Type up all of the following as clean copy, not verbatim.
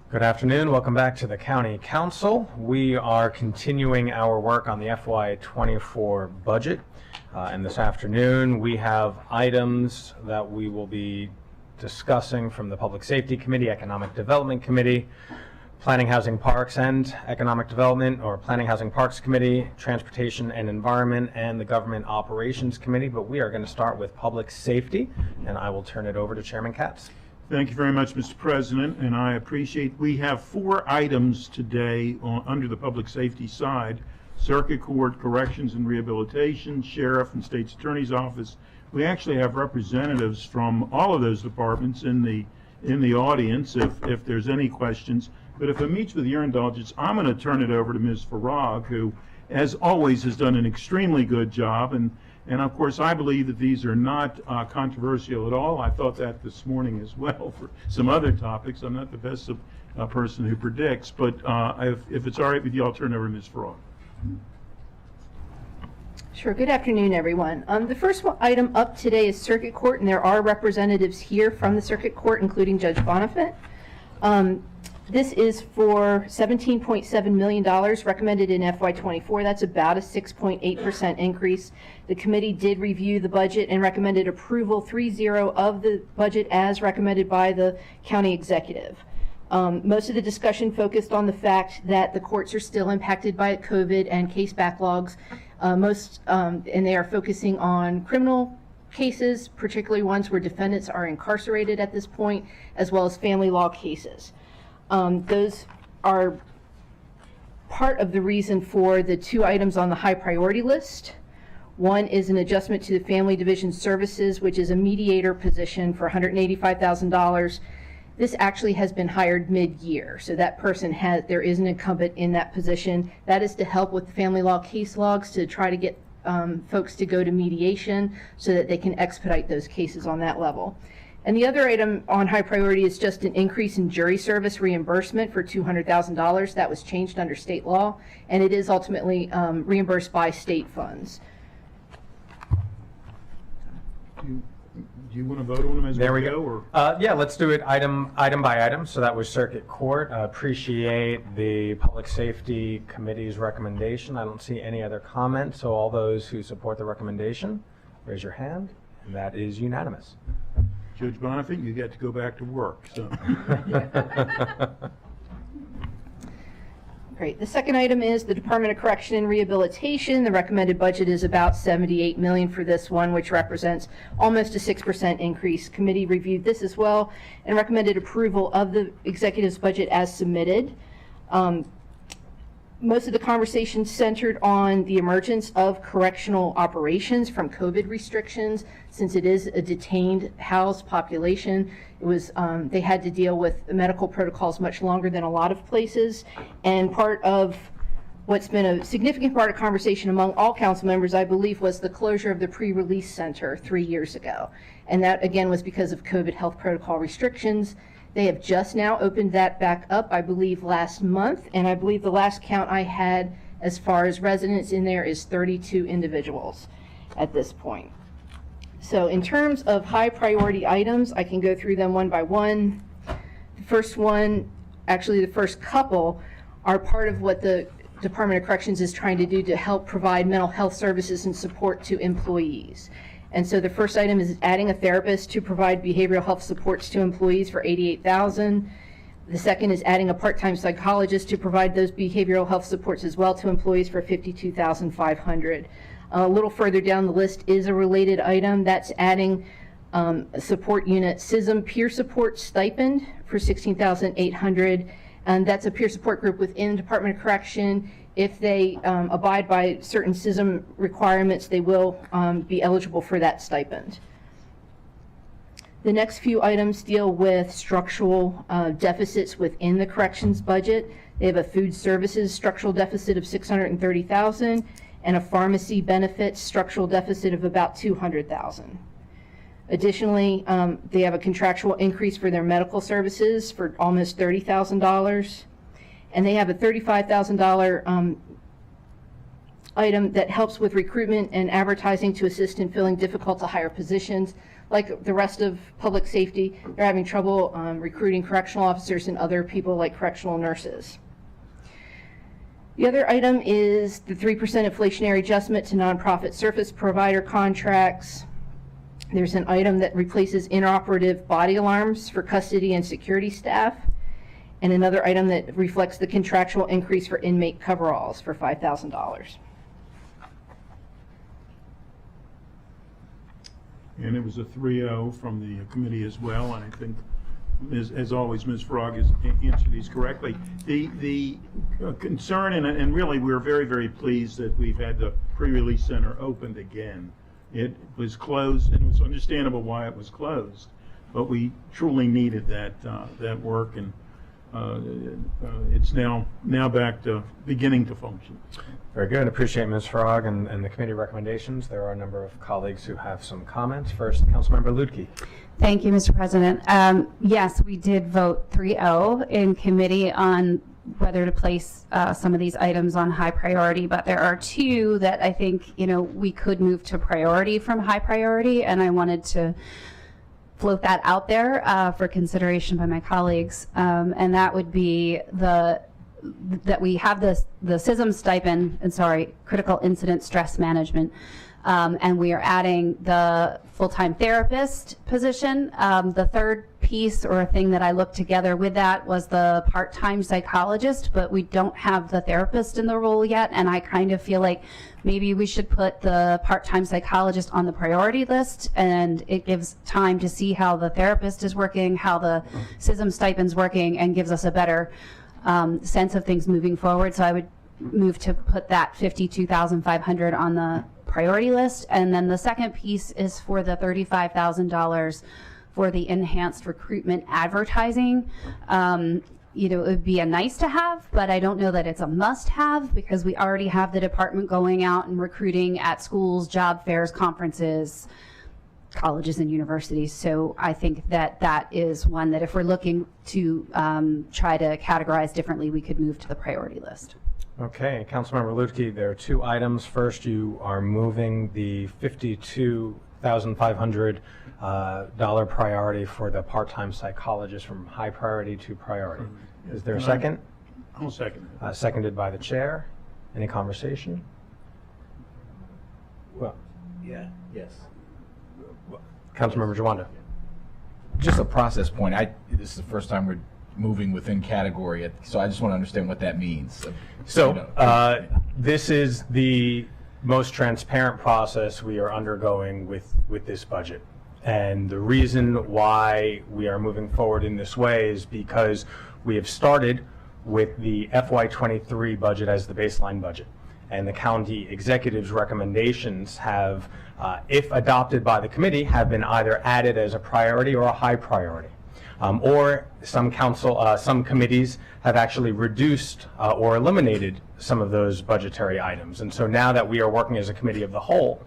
Good afternoon. Welcome back to the County Council. We are continuing our work on the FY24 budget. And this afternoon we have items that we will be discussing from the Public Safety Committee, Economic Development Committee, Planning, Housing, Parks and Economic Development, or Planning, Housing, Parks Committee, Transportation and Environment, and the Government Operations Committee. But we are going to start with Public Safety, and I will turn it over to Chairman Katz. Thank you very much, Mr. President, and I appreciate we have 4 items today under the public safety side: Circuit Court, Corrections and Rehabilitation, Sheriff and State's Attorney's Office. We actually have representatives from all of those departments in the audience if there's any questions. But if it meets with your indulgence, I'm going to turn it over to Ms. Farag, who, as always, has done an extremely good job. And of course, I believe that these are not controversial at all. I thought that this morning as well for some other topics. I'm not the best person who predicts, but if it's all right with you, I'll turn it over to Ms. Farag. Sure. Good afternoon, everyone. The first item up today is Circuit Court, and there are representatives here from the Circuit Court, including Judge Bonifant. This is for $17.7 million recommended in FY24. That's about a 6.8% increase. The committee did review the budget and recommended approval 3-0 of the budget as recommended by the county executive. Most of the discussion focused on the fact that the courts are still impacted by COVID and case backlogs. And they are focusing on criminal cases, particularly ones where defendants are incarcerated at this point, as well as family law cases. Those are part of the reason for the 2 items on the high priority list. One is an adjustment to the Family Division Services, which is a mediator position for $185,000. This actually has been hired mid-year, so that person there is an incumbent in that position. That is to help with the family law case logs to try to get folks to go to mediation so that they can expedite those cases on that level. And the other item on high priority is just an increase in jury service reimbursement for $200,000. That was changed under state law, and it is ultimately reimbursed by state funds. Do you want to vote on them as There we we go? go. Yeah, let's do it item by item. So that was Circuit Court. Appreciate the Public Safety Committee's recommendation. I don't see any other comments. So all those who support the recommendation, raise your hand, and that is unanimous. Judge Bonifant, you get to go back to work. So. Great. The second item is the Department of Correction and Rehabilitation. The recommended budget is about $78 million for this one, which represents almost a 6% increase. Committee reviewed this as well and recommended approval of the executive's budget as submitted. Most of the conversation centered on the emergence of correctional operations from COVID restrictions. Since it is a detained housed population, it was they had to deal with medical protocols much longer than a lot of places. And part of what's been a significant part of conversation among all council members, I believe, was the closure of the pre-release center 3 years ago. And that, again, was because of COVID health protocol restrictions. They have just now opened that back up, I believe, last month, and I believe the last count I had as far as residents in there is 32 individuals at this point. So in terms of high priority items, I can go through them one by one. The first one, actually the first couple, are part of what the Department of Corrections is trying to do to help provide mental health services and support to employees. And so the first item is adding a therapist to provide behavioral health supports to employees for $88,000. The second is adding a part-time psychologist to provide those behavioral health supports as well to employees for $52,500. A little further down the list is a related item that's adding a support unit SISM peer support stipend for $16,800, and that's a peer support group within the Department of Correction. If they abide by certain SISM requirements, they will be eligible for that stipend. The next few items deal with structural deficits within the corrections budget. They have a food services structural deficit of $630,000 and a pharmacy benefits structural deficit of about $200,000. Additionally, they have a contractual increase for their medical services for almost $30,000. And they have a $35,000 item that helps with recruitment and advertising to assist in filling difficult to hire positions like the rest of public safety, they're having trouble recruiting correctional officers and other people like correctional nurses. The other item is the 3% inflationary adjustment to nonprofit service provider contracts. There's an item that replaces inoperative body alarms for custody and security staff, and another item that reflects the contractual increase for inmate coveralls for $5,000. And it was a 3-0 from the committee as well, and I think, as always, Ms. Frog has answered these correctly. The concern, and really we're very, very pleased that we've had the pre-release center opened again. It was closed, and it was understandable why it was closed, but we truly needed that work, and it's now back to beginning to function. Very good. Appreciate Ms. Frog and the committee recommendations. There are a number of colleagues who have some comments. First, Councilmember Lutke. Thank you, Mr. President. Yes, we did vote 3-0 in committee on whether to place some of these items on high priority, but there are two that I think, we could move to priority from high priority, and I wanted to float that out there for consideration by my colleagues, and that would be that we have the CISM stipend, critical incident stress management, and we are adding the full-time therapist position. The third piece or thing that I looked together with that was the part-time psychologist, but we don't have the therapist in the role yet, and I kind of feel like maybe we should put the part-time psychologist on the priority list, and it gives time to see how the therapist is working, how the CISM stipend's working, and gives us a better sense of things moving forward. So I would move to put that $52,500 on the priority list. And then the second piece is for the $35,000 for the enhanced recruitment advertising. It would be a nice to have, but I don't know that it's a must have, because we already have the department going out and recruiting at schools, job fairs, conferences, colleges and universities. So I think that is one that if we're looking to try to categorize differently, we could move to the priority list. Okay, Councilmember Lutke, there are two items. First, you are moving the $52,500 priority for the part-time psychologist from high priority to priority. Is there a second? I'll second it. Seconded by the chair. Any conversation? Well, Yes. Councilmember Jawanda. Just a process point. This is the first time we're moving within category, so I just want to understand what that means. So this is the most transparent process we are undergoing with this budget. And the reason why we are moving forward in this way is because we have started with the FY23 budget as the baseline budget. And the county executive's recommendations have, if adopted by the committee, have been either added as a priority or a high priority. Or some committees have actually reduced or eliminated some of those budgetary items. And so now that we are working as a committee of the whole,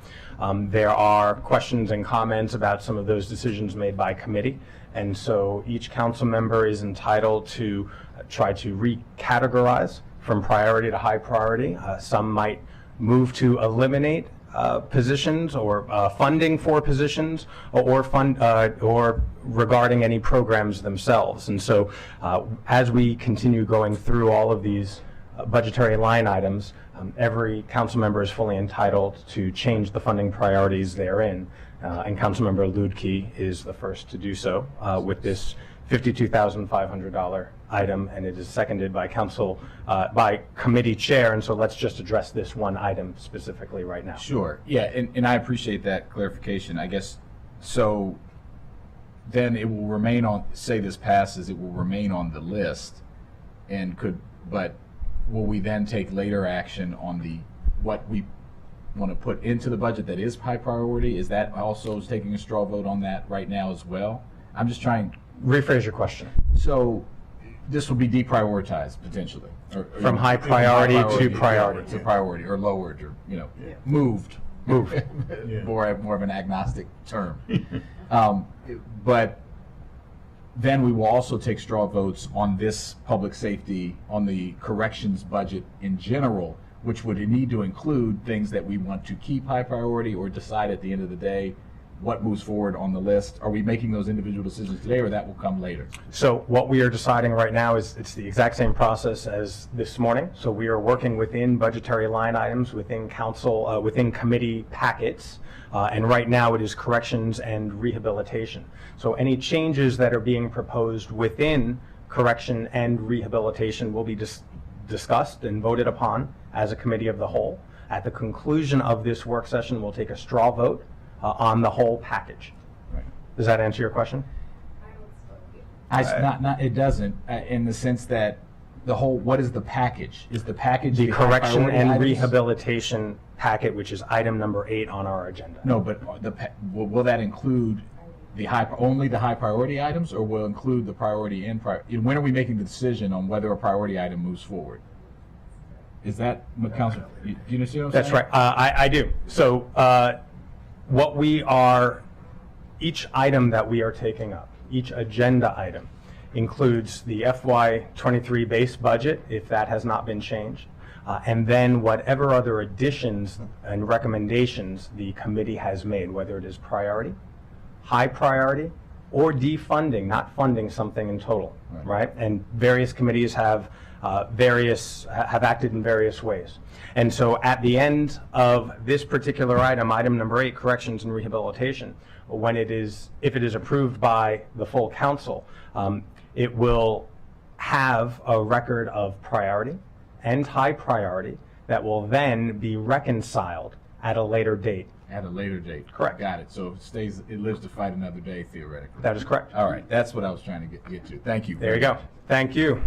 there are questions and comments about some of those decisions made by committee. And so each council member is entitled to try to recategorize from priority to high priority. Some might move to eliminate positions or funding for positions or regarding any programs themselves. And so as we continue going through all of these budgetary line items, every council member is fully entitled to change the funding priorities therein. And Councilmember Lutke is the first to do so with this $52,500 item, and it is seconded by by committee chair. And so let's just address this one item specifically right now. Sure. Yeah, and I appreciate that clarification. I guess so. Then it will remain on. Say this passes, it will remain on the list, but will we then take later action on what we want to put into the budget that is high priority? Is that also taking a straw vote on that right now as well? I'm just trying. Rephrase your question. So this will be deprioritized potentially, From high priority to priority. to priority, or lowered, or moved. More of an agnostic term. But then we will also take straw votes on this public safety, on the corrections budget in general, which would need to include things that we want to keep high priority or decide at the end of the day what moves forward on the list? Are we making those individual decisions today, or that will come later? So what we are deciding right now is it's the exact same process as this morning. So we are working within budgetary line items, within council, within committee packets, and right now it is corrections and rehabilitation. So any changes that are being proposed within correction and rehabilitation will be discussed and voted upon as a committee of the whole. At the conclusion of this work session, we'll take a straw vote on the whole package. Right. Does that answer your question? It doesn't, in the sense that the whole, what is the package? Is the package The high correction priority and items? rehabilitation packet, which is item number 8 on our agenda. No, but will that include only the high priority items, or will include the priority and when are we making the decision on whether a priority item moves forward? Is that what Council? Do you understand what I'm That's saying? right. I do. So each item that we are taking up, each agenda item, includes the FY23 base budget, if that has not been changed, and then whatever other additions and recommendations the committee has made, whether it is priority, high priority, or defunding, not funding something in total, right? And various committees have acted in various ways. And so at the end of this particular item, item number 8, corrections and rehabilitation, if it is approved by the full council, it will have a record of priority and high priority that will then be reconciled at a later date. At a later date. Correct. Got it. So it lives to fight another day, theoretically. That is correct. All right. That's what I was trying to get to. Thank you. There you go. Thank you.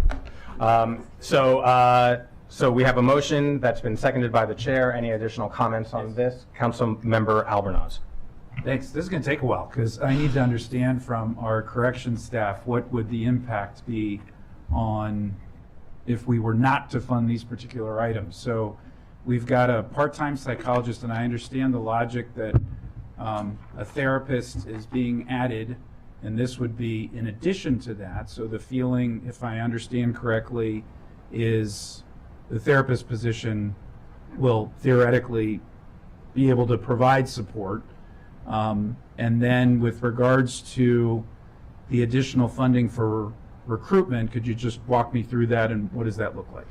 So we have a motion that's been seconded by the chair. Any additional comments on this? Councilmember Albornoz. Thanks. This is going to take a while because I need to understand from our corrections staff what would the impact be on if we were not to fund these particular items. So we've got a part-time psychologist, and I understand the logic that a therapist is being added, and this would be in addition to that. So the feeling, if I understand correctly, is the therapist position will theoretically be able to provide support. And then with regards to the additional funding for recruitment, could you just walk me through that and what does that look like?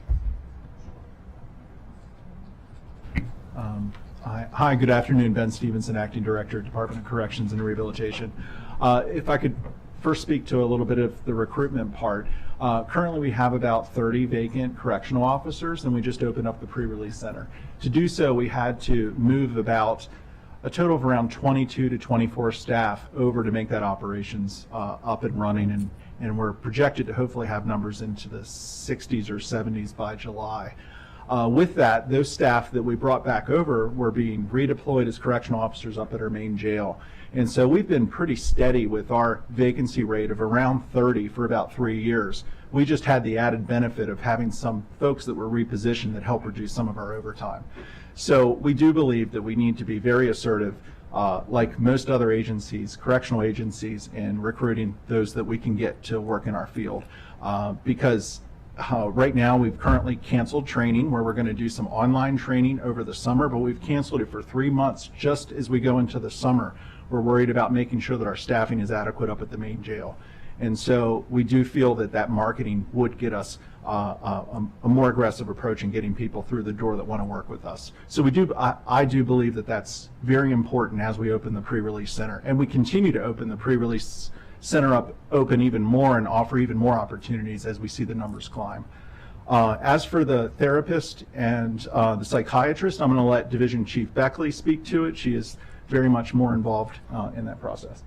Hi, good afternoon. Ben Stevenson, Acting Director, Department of Corrections and Rehabilitation. If I could first speak to a little bit of the recruitment part. Currently we have about 30 vacant correctional officers, and we just opened up the pre-release center. To do so, we had to move about a total of around 22 to 24 staff over to make that operations up and running, and we're projected to hopefully have numbers into the 60s or 70s by July. With that, those staff that we brought back over were being redeployed as correctional officers up at our main jail. And so we've been pretty steady with our vacancy rate of around 30 for about 3 years. We just had the added benefit of having some folks that were repositioned that help reduce some of our overtime. So we do believe that we need to be very assertive, like most other agencies, correctional agencies, in recruiting those that we can get to work in our field. Because right now we've currently canceled training where we're going to do some online training over the summer, but we've canceled it for 3 months just as we go into the summer. We're worried about making sure that our staffing is adequate up at the main jail. And so we do feel that that marketing would get us a more aggressive approach in getting people through the door that want to work with us. So I do believe that that's very important as we open the pre-release center. And we continue to open the pre-release center open even more and offer even more opportunities as we see the numbers climb. As for the therapist and the psychiatrist, I'm going to let Division Chief Beckley speak to it. She is very much more involved in that process.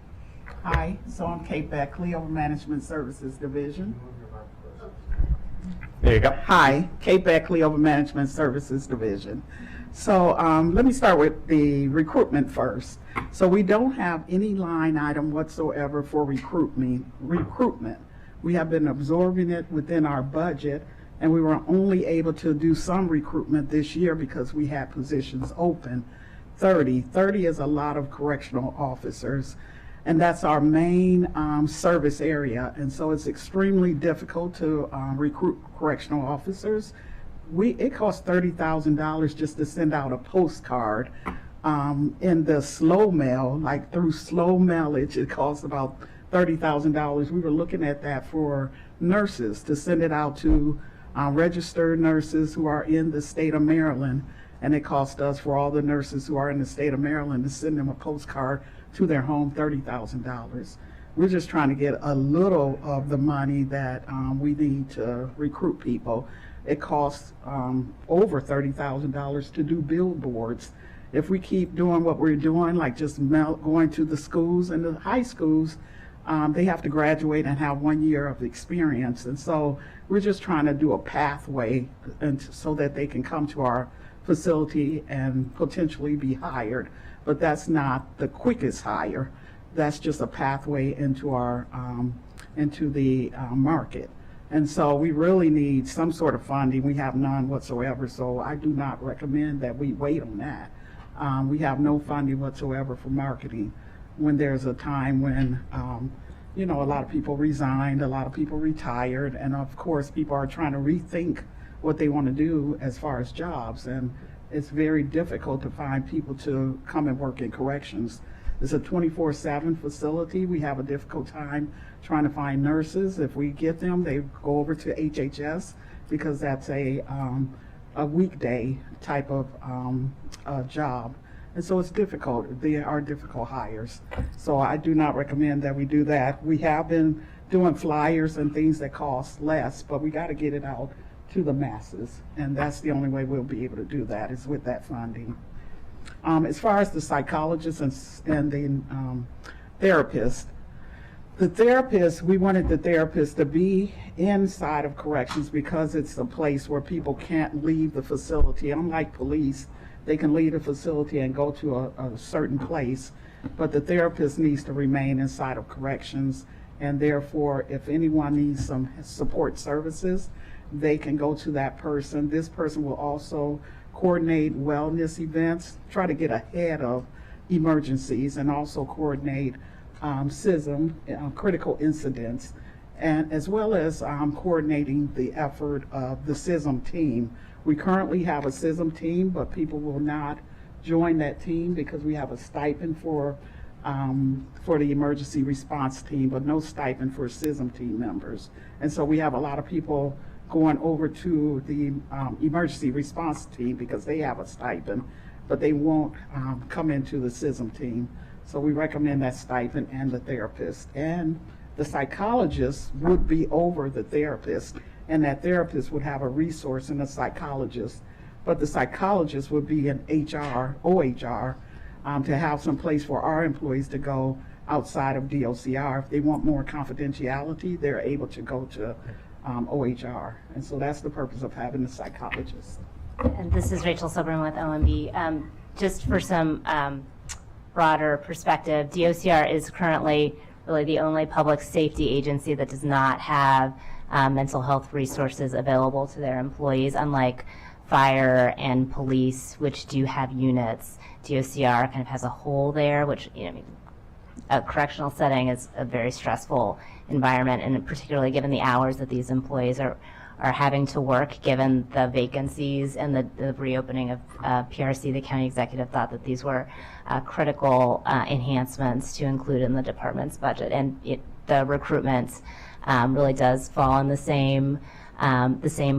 Hi, so I'm Kate Beckley over Management Services Division. There you go. Hi, Kate Beckley over Management Services Division. So let me start with the recruitment first. So we don't have any line item whatsoever for recruitment. We have been absorbing it within our budget, and we were only able to do some recruitment this year because we had positions open. 30 is a lot of correctional officers, and that's our main service area, and so it's extremely difficult to recruit correctional officers. It costs $30,000 just to send out a postcard in the slow mail, like through slow mailage, it costs about $30,000. We were looking at that for nurses to send it out to registered nurses who are in the state of Maryland. And it cost us, for all the nurses who are in the state of Maryland, to send them a postcard to their home, $30,000. We're just trying to get a little of the money that we need to recruit people. It costs over $30,000 to do billboards. If we keep doing what we're doing, like just going to the schools and the high schools, they have to graduate and have 1 year of experience. And so we're just trying to do a pathway and so that they can come to our facility and potentially be hired. But that's not the quickest hire. That's just a pathway into our into the market. And so we really need some sort of funding. We have none whatsoever, so I do not recommend that we wait on that. We have no funding whatsoever for marketing when there's a time when you know, a lot of people resigned, a lot of people retired, and of course people are trying to rethink what they want to do as far as jobs, and it's very difficult to find people to come and work in corrections. It's a 24/7 facility. We have a difficult time trying to find nurses. If we get them, they go over to HHS because that's a weekday type of job. And so it's difficult. They are difficult hires. So I do not recommend that we do that. We have been doing flyers and things that cost less, but we got to get it out to the masses. And that's the only way we'll be able to do that, is with that funding. As far as the psychologists and the therapists, we wanted the therapists to be inside of corrections because it's a place where people can't leave the facility. Unlike police, they can leave the facility and go to a certain place, but the therapist needs to remain inside of corrections, and therefore if anyone needs some support services, they can go to that person. This person will also coordinate wellness events, try to get ahead of emergencies, and also coordinate CISM, critical incidents, and as well as coordinating the effort of the CISM team. We currently have a CISM team, but people will not join that team because we have a stipend for the emergency response team, but no stipend for CISM team members. And so we have a lot of people going over to the emergency response team because they have a stipend, but they won't come into the CISM team. So we recommend that stipend and the therapist. And the psychologist would be over the therapist, and that therapist would have a resource in a psychologist. But the psychologist would be in HR, OHR, to have some place for our employees to go outside of DOCR. If they want more confidentiality, they're able to go to OHR. And so that's the purpose of having the psychologist. And this is Rachel Silberman with OMB. Just for some broader perspective, DOCR is currently really the only public safety agency that does not have mental health resources available to their employees, unlike fire and police, which do have units. DOCR kind of has a hole there, which, you know, I mean, a correctional setting is a very stressful environment, and particularly given the hours that these employees are having to work, given the vacancies and the reopening of PRC, the county executive thought that these were critical enhancements to include in the department's budget. And the recruitment really does fall in the same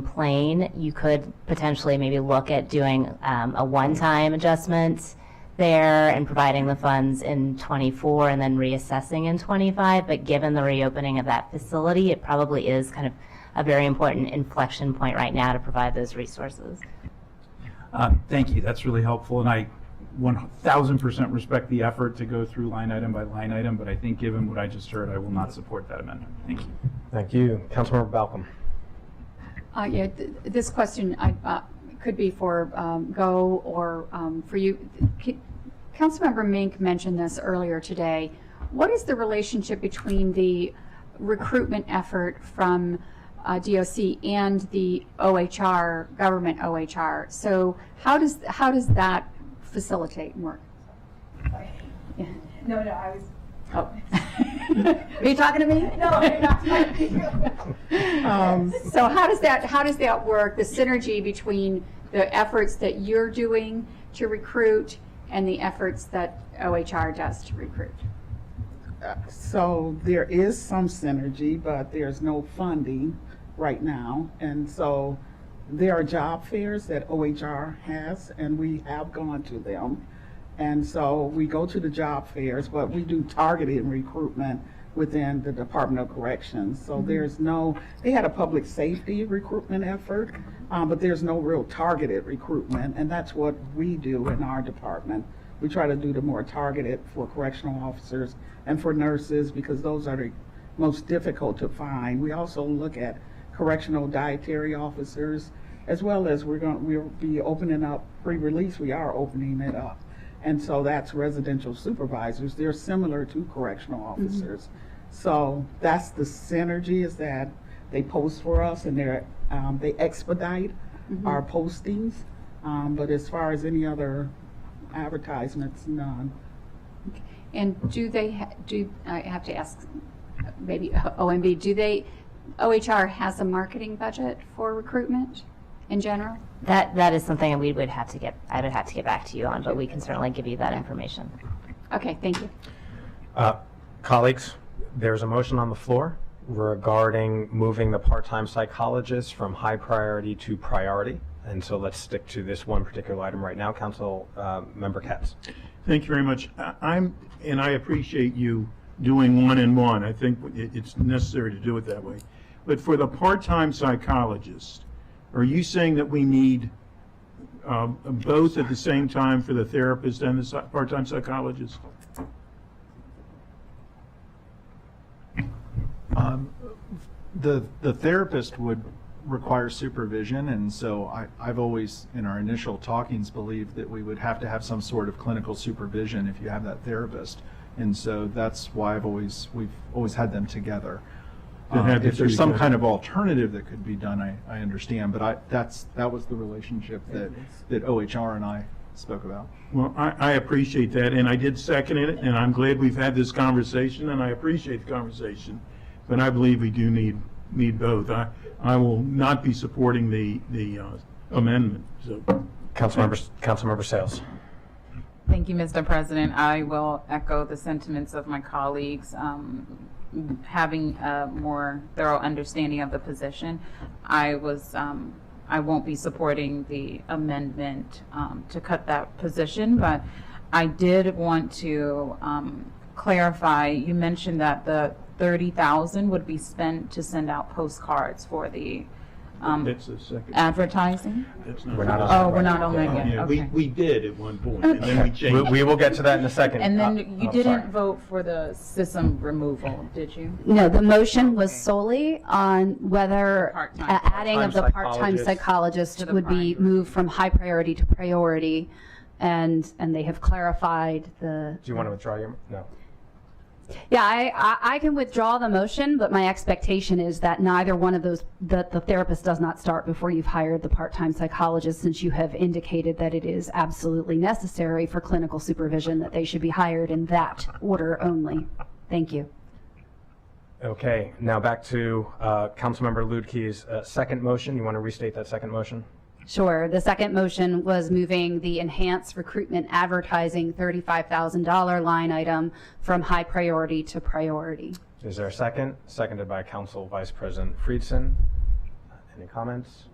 plane. You could potentially maybe look at doing a one-time adjustment there and providing the funds in 24 and then reassessing in 25, but given the reopening of that facility, it probably is kind of a very important inflection point right now to provide those resources. Thank you, that's really helpful, and I 1000% respect the effort to go through line item by line item, but I think given what I just heard, I will not support that amendment. Thank you. Thank you. Councilmember Balcom. Yeah, this question could be for Go or for you. Councilmember Mink mentioned this earlier today. What is the relationship between the recruitment effort from DOC and the OHR, government OHR? So how does that facilitate and work? Sorry. Yeah. No, I was. Oh. Are you talking to me? No, I'm not talking to you. So how does that work? The synergy between the efforts that you're doing to recruit and the efforts that OHR does to recruit? So there is some synergy, but there's no funding right now. And so there are job fairs that OHR has, and we have gone to them. And so we go to the job fairs, but we do targeted recruitment within the Department of Corrections. So there's no, they had a public safety recruitment effort, but there's no real targeted recruitment. And that's what we do in our department. We try to do the more targeted for correctional officers and for nurses, because those are the most difficult to find. We also look at correctional dietary officers, as well as we'll be opening up pre-release. We are opening it up. And so that's residential supervisors. They're similar to correctional officers. So that's the synergy, is that they post for us and they expedite our postings. But as far as any other advertisements, none. And do they, I have to ask, maybe OMB, OHR has a marketing budget for recruitment in general? That is something I would have to get back to you on, but we can certainly give you that information. Okay, thank you. Colleagues, there's a motion on the floor regarding moving the part-time psychologist from high priority to priority. And so let's stick to this one particular item right now. Council Member Katz. Thank you very much. I appreciate you doing one and one. I think it's necessary to do it that way. But for the part-time psychologist, are you saying that we need both at the same time for the therapist and the part-time psychologist? The therapist would require supervision, and so I've always, in our initial talkings, believed that we would have to have some sort of clinical supervision if you have that therapist, and so that's why we've always had them together. If there's some kind of alternative that could be done, I understand, but that was the relationship that OHR and I spoke about. Well, I appreciate that, and I did second it, and I'm glad we've had this conversation, and I appreciate the conversation, but I believe we do need both. I will not be supporting the amendment. So. Councilmember Sales. Thank you, Mr. President. I will echo the sentiments of my colleagues. Having a more thorough understanding of the position, I won't be supporting the amendment to cut that position, but I did want to clarify. You mentioned that the $30,000 would be spent to send out postcards for the That's the second. advertising. That's not We're not on Oh, that we're right not on that yet. Yeah, Okay. we did at one point, and then we changed. We will get to that in a second. And then you oh, didn't sorry. vote for the system removal, did you? No, the motion was solely on whether Part-time. adding of the part-time psychologist To the would be priority. moved from high priority to priority, and they have clarified the. Do you want to withdraw your, no. Yeah, I can withdraw the motion, but my expectation is that neither one of those, that the therapist does not start before you've hired the part-time psychologist, since you have indicated that it is absolutely necessary for clinical supervision that they should be hired in that order only. Thank you. Okay, now back to Councilmember Lutke's second motion. You want to restate that second motion? Sure. The second motion was moving the enhanced recruitment advertising $35,000 line item from high priority to priority. Is there a second? Seconded by Council Vice President Friedson. Any comments?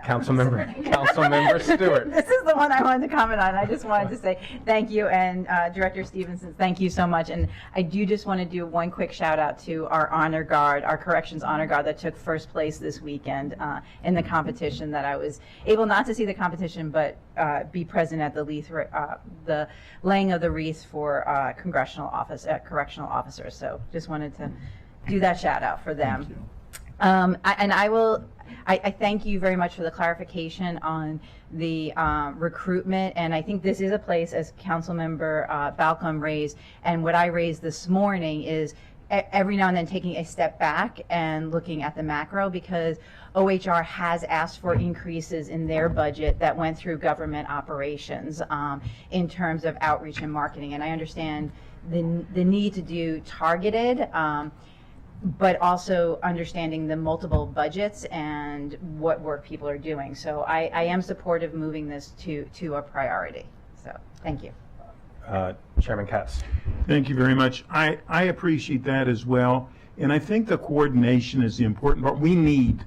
Councilmember Stewart. This is the one I wanted to comment on. I just wanted to say thank you, and Director Stevenson, thank you so much. And I do just want to do one quick shout out to our honor guard, our corrections honor guard that took first place this weekend in the competition. That I was able not to see the competition, but be present at the laying of the wreath for correctional officers. So just wanted to do that shout out for them. I thank you very much for the clarification on the recruitment, and I think this is a place, as Councilmember Balcom raised, and what I raised this morning is every now and then taking a step back and looking at the macro, because OHR has asked for increases in their budget that went through government operations in terms of outreach and marketing, and I understand the need to do targeted, but also understanding the multiple budgets and what work people are doing. So I am supportive of moving this to a priority. So So, thank you. Chairman Katz. Thank you very much. I appreciate that as well. And I think the coordination is the important part. We need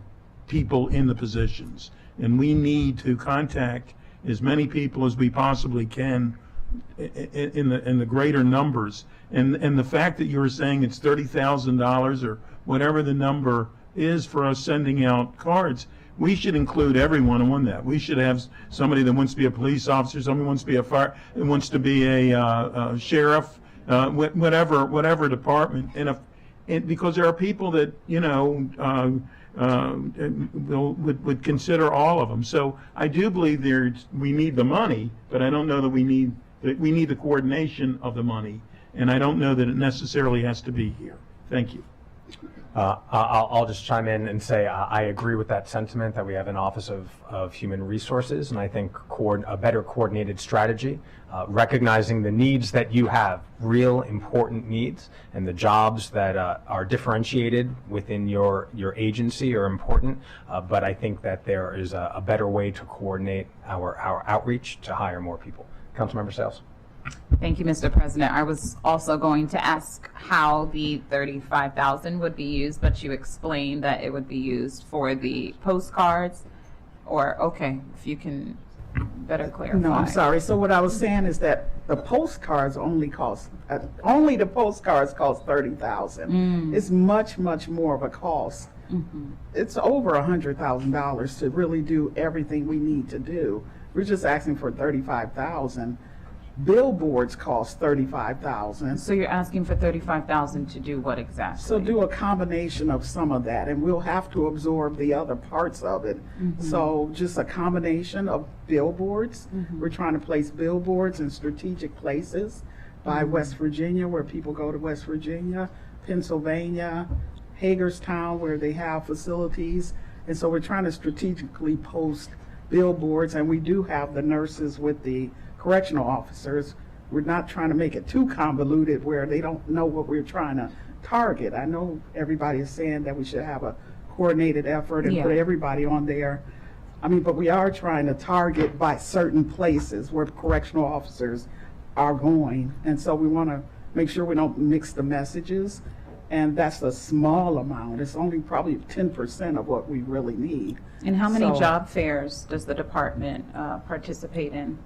people in the positions, and we need to contact as many people as we possibly can in the greater numbers. And the fact that you're saying it's $30,000 or whatever the number is for us sending out cards, we should include everyone on that. We should have somebody that wants to be a police officer, somebody wants to be a fire, wants to be a sheriff, whatever department. And because there are people that would consider all of them. So I do believe we need the money, but I don't know that we need the coordination of the money, and I don't know that it necessarily has to be here. Thank you. I'll just chime in and say I agree with that sentiment that we have an Office of Human Resources, and I think a better coordinated strategy, recognizing the needs that you have, real important needs, and the jobs that are differentiated within your agency are important, but I think that there is a better way to coordinate our outreach to hire more people. Councilmember Sales. Thank you, Mr. President. I was also going to ask how the $35,000 would be used, but you explained that it would be used for the postcards. Or, okay, if you can better clarify. No, I'm sorry. So what I was saying is that the postcards only the postcards cost $30,000. It's much more of a cost. It's over $100,000 to really do everything we need to do. We're just asking for $35,000. Billboards cost $35,000. So you're asking for $35,000 to do what exactly? So do a combination of some of that, and we'll have to absorb the other parts of it. So just a combination of billboards. We're trying to place billboards in strategic places by West Virginia, where people go to West Virginia, Pennsylvania, Hagerstown, where they have facilities. And so we're trying to strategically post billboards, and we do have the nurses with the correctional officers. We're not trying to make it too convoluted where they don't know what we're trying to target. I know everybody is saying that we should have a coordinated effort and put everybody on there. I mean, but we are trying to target by certain places where correctional officers are going. And so we want to make sure we don't mix the messages. And that's a small amount. It's only probably 10% of what we really need. And how many job fairs does the department participate in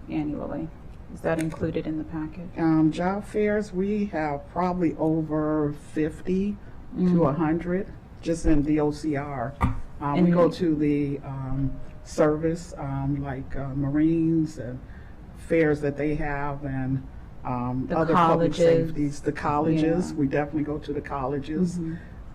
annually? Is that included in the package? Job fairs, we have probably over 50 to 100 just in the OCR. We go to the service, like Marines and fairs that they have, and other public safeties. The colleges, we definitely go to the colleges,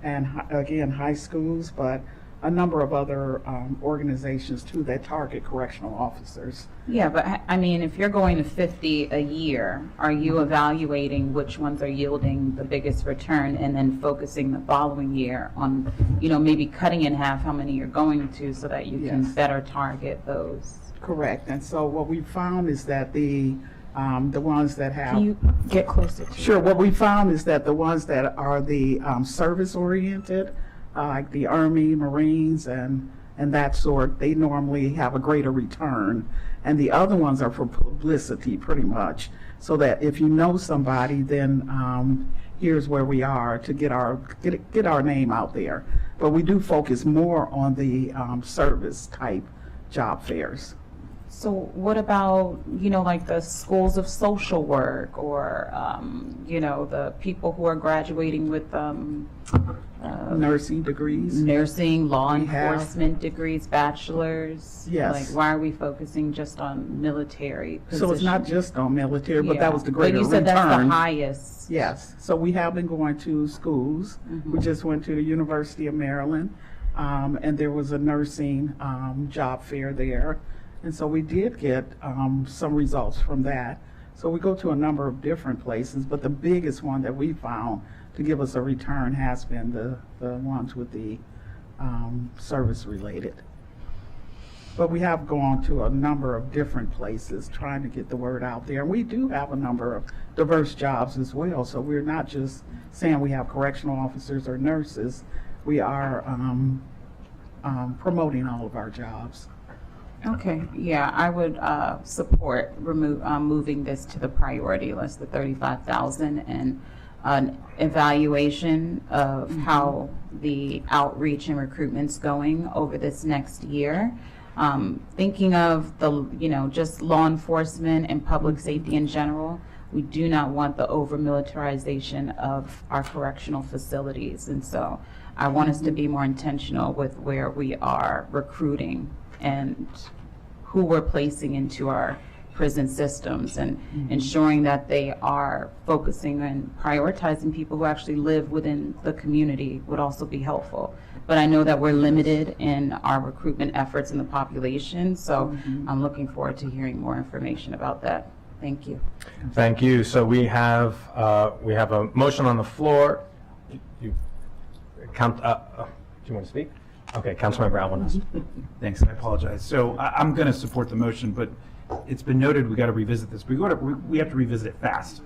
and again, high schools, but a number of other organizations too that target correctional officers. Yeah, but I mean, if you're going to 50 a year, are you evaluating which ones are yielding the biggest return and then focusing the following year on, maybe cutting in half how many you're going to so that you can better target those? Correct. And so what we found is that the ones that have... Can you get closer to Sure. What we found is that the ones that are the service-oriented, like the Army, Marines, and that sort, they normally have a greater return. And the other ones are for publicity, pretty much, so that if you know somebody, then here's where we are to get our name out there. But we do focus more on the service-type job fairs. So what about, like the schools of social work or, the people who are graduating with nursing degrees? Nursing, law enforcement degrees, bachelors? Yes. Like, why are we focusing just on military positions? So it's not just on military, but that was the greater return. But you said return. that's the highest. Yes. So we have been going to schools. We just went to the University of Maryland, and there was a nursing job fair there. And so we did get some results from that. So we go to a number of different places, but the biggest one that we found to give us a return has been the ones with the service related. But we have gone to a number of different places trying to get the word out there. And we do have a number of diverse jobs as well. So we're not just saying we have correctional officers or nurses. We are promoting all of our jobs. Okay, yeah, I would support moving this to the priority list, the 35,000, and an evaluation of how the outreach and recruitment's going over this next year. Thinking of the, just law enforcement and public safety in general, we do not want the over-militarization of our correctional facilities. And so I want us to be more intentional with where we are recruiting and who we're placing into our prison systems, and ensuring that they are focusing and prioritizing people who actually live within the community would also be helpful. But I know that we're limited in our recruitment efforts in the population, so I'm looking forward to hearing more information about that. Thank you. Thank you. So we have a motion on the floor. Do you want to speak? Okay, Councilmember Alvarez. Thanks, I apologize. So I'm going to support the motion, but it's been noted we got to revisit this. We have to revisit it fast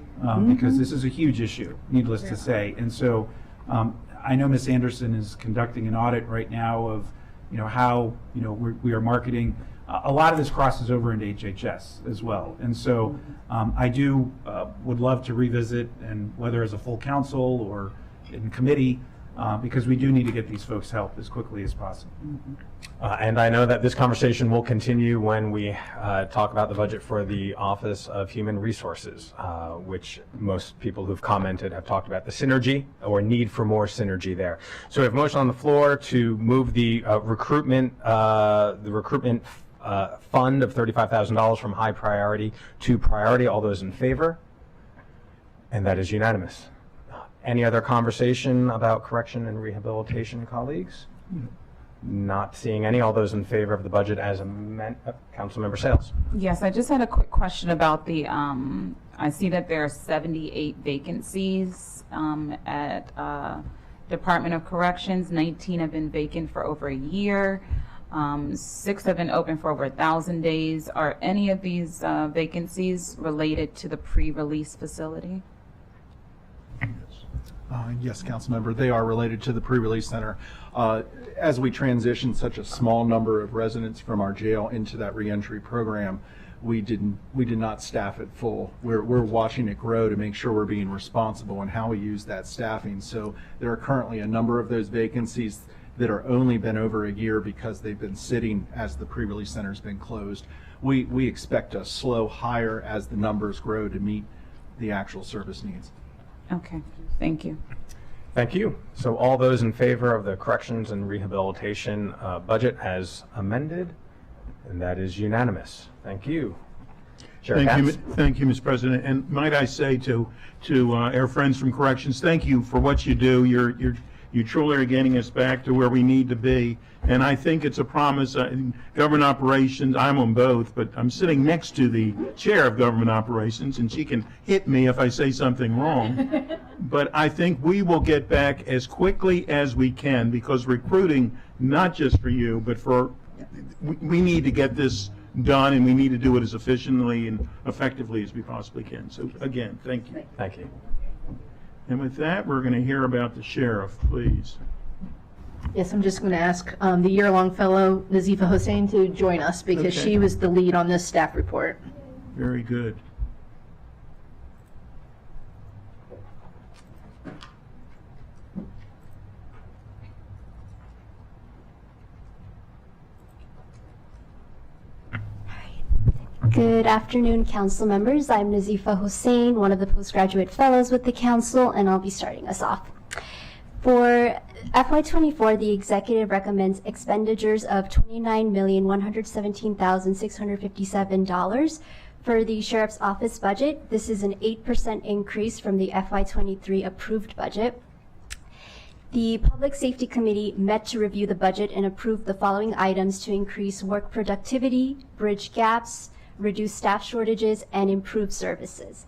because this is a huge issue, needless to say. And so I know Ms. Anderson is conducting an audit right now of how we are marketing. A lot of this crosses over into HHS as well. And so I would love to revisit, and whether as a full council or in committee, because we do need to get these folks help as quickly as possible. And I know that this conversation will continue when we talk about the budget for the Office of Human Resources, which most people who've commented have talked about the synergy or need for more synergy there. So we have a motion on the floor to move the recruitment fund of $35,000 from high priority to priority. All those in favor? And that is unanimous. Any other conversation about correction and rehabilitation, colleagues? Not seeing any. All those in favor of the budget as amended? Councilmember Sales. Yes, I just had a quick question about the, I see that there are 78 vacancies at Department of Corrections. 19 have been vacant for over a year. 6 have been open for over 1,000 days. Are any of these vacancies related to the pre-release facility? Yes, Councilmember, they are related to the pre-release center. As we transition such a small number of residents from our jail into that reentry program, we did not staff it full. We're watching it grow to make sure we're being responsible in how we use that staffing. So there are currently a number of those vacancies that are only been over a year because they've been sitting as the pre-release center's been closed. We expect a slow hire as the numbers grow to meet the actual service needs. Okay, thank you. Thank you. So all those in favor of the corrections and rehabilitation budget as amended, and that is unanimous. Thank you. Sheriff Katz. Thank you, Mr. President. And might I say to our friends from Corrections, thank you for what you do. You truly are getting us back to where we need to be. And I think it's a promise. Government Operations, I'm on both, but I'm sitting next to the chair of Government Operations, and she can hit me if I say something wrong. But I think we will get back as quickly as we can, because recruiting, not just for you, but we need to get this done, and we need to do it as efficiently and effectively as we possibly can. So again, thank you. Thank you. And with that, we're going to hear about the sheriff, please. Yes, I'm just going to ask the year-long fellow, Nazifa Hussein, to join us because Okay. she was the lead on this staff report. Very good. Good afternoon, council members. I'm Nazifa Hussein, one of the postgraduate fellows with the council, and I'll be starting us off. For FY24, the executive recommends expenditures of $29,117,657 for the Sheriff's Office budget. This is an 8% increase from the FY23 approved budget. The Public Safety Committee met to review the budget and approved the following items to increase work productivity, bridge gaps, reduce staff shortages, and improve services.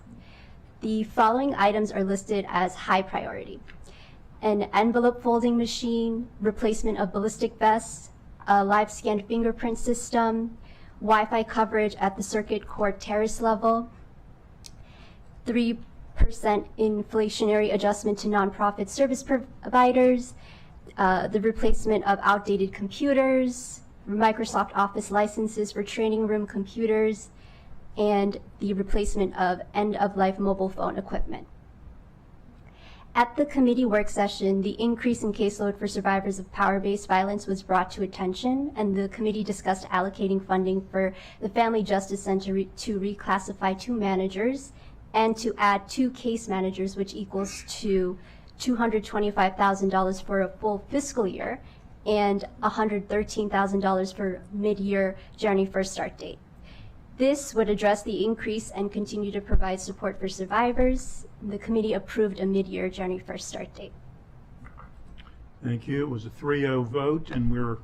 The following items are listed as high priority: an envelope folding machine, replacement of ballistic vests, a live scanned fingerprint system, Wi-Fi coverage at the circuit court terrace level, 3% inflationary adjustment to nonprofit service providers, the replacement of outdated computers, Microsoft Office licenses for training room computers, and the replacement of end-of-life mobile phone equipment. At the committee work session, the increase in caseload for survivors of power-based violence was brought to attention, and the committee discussed allocating funding for the Family Justice Center to reclassify 2 managers and to add 2 case managers, which equals to $225,000 for a full fiscal year and $113,000 for mid-year January 1st start date. This would address the increase and continue to provide support for survivors. The committee approved a mid-year January 1st start date. Thank you. It was a 3-0 vote, and we're,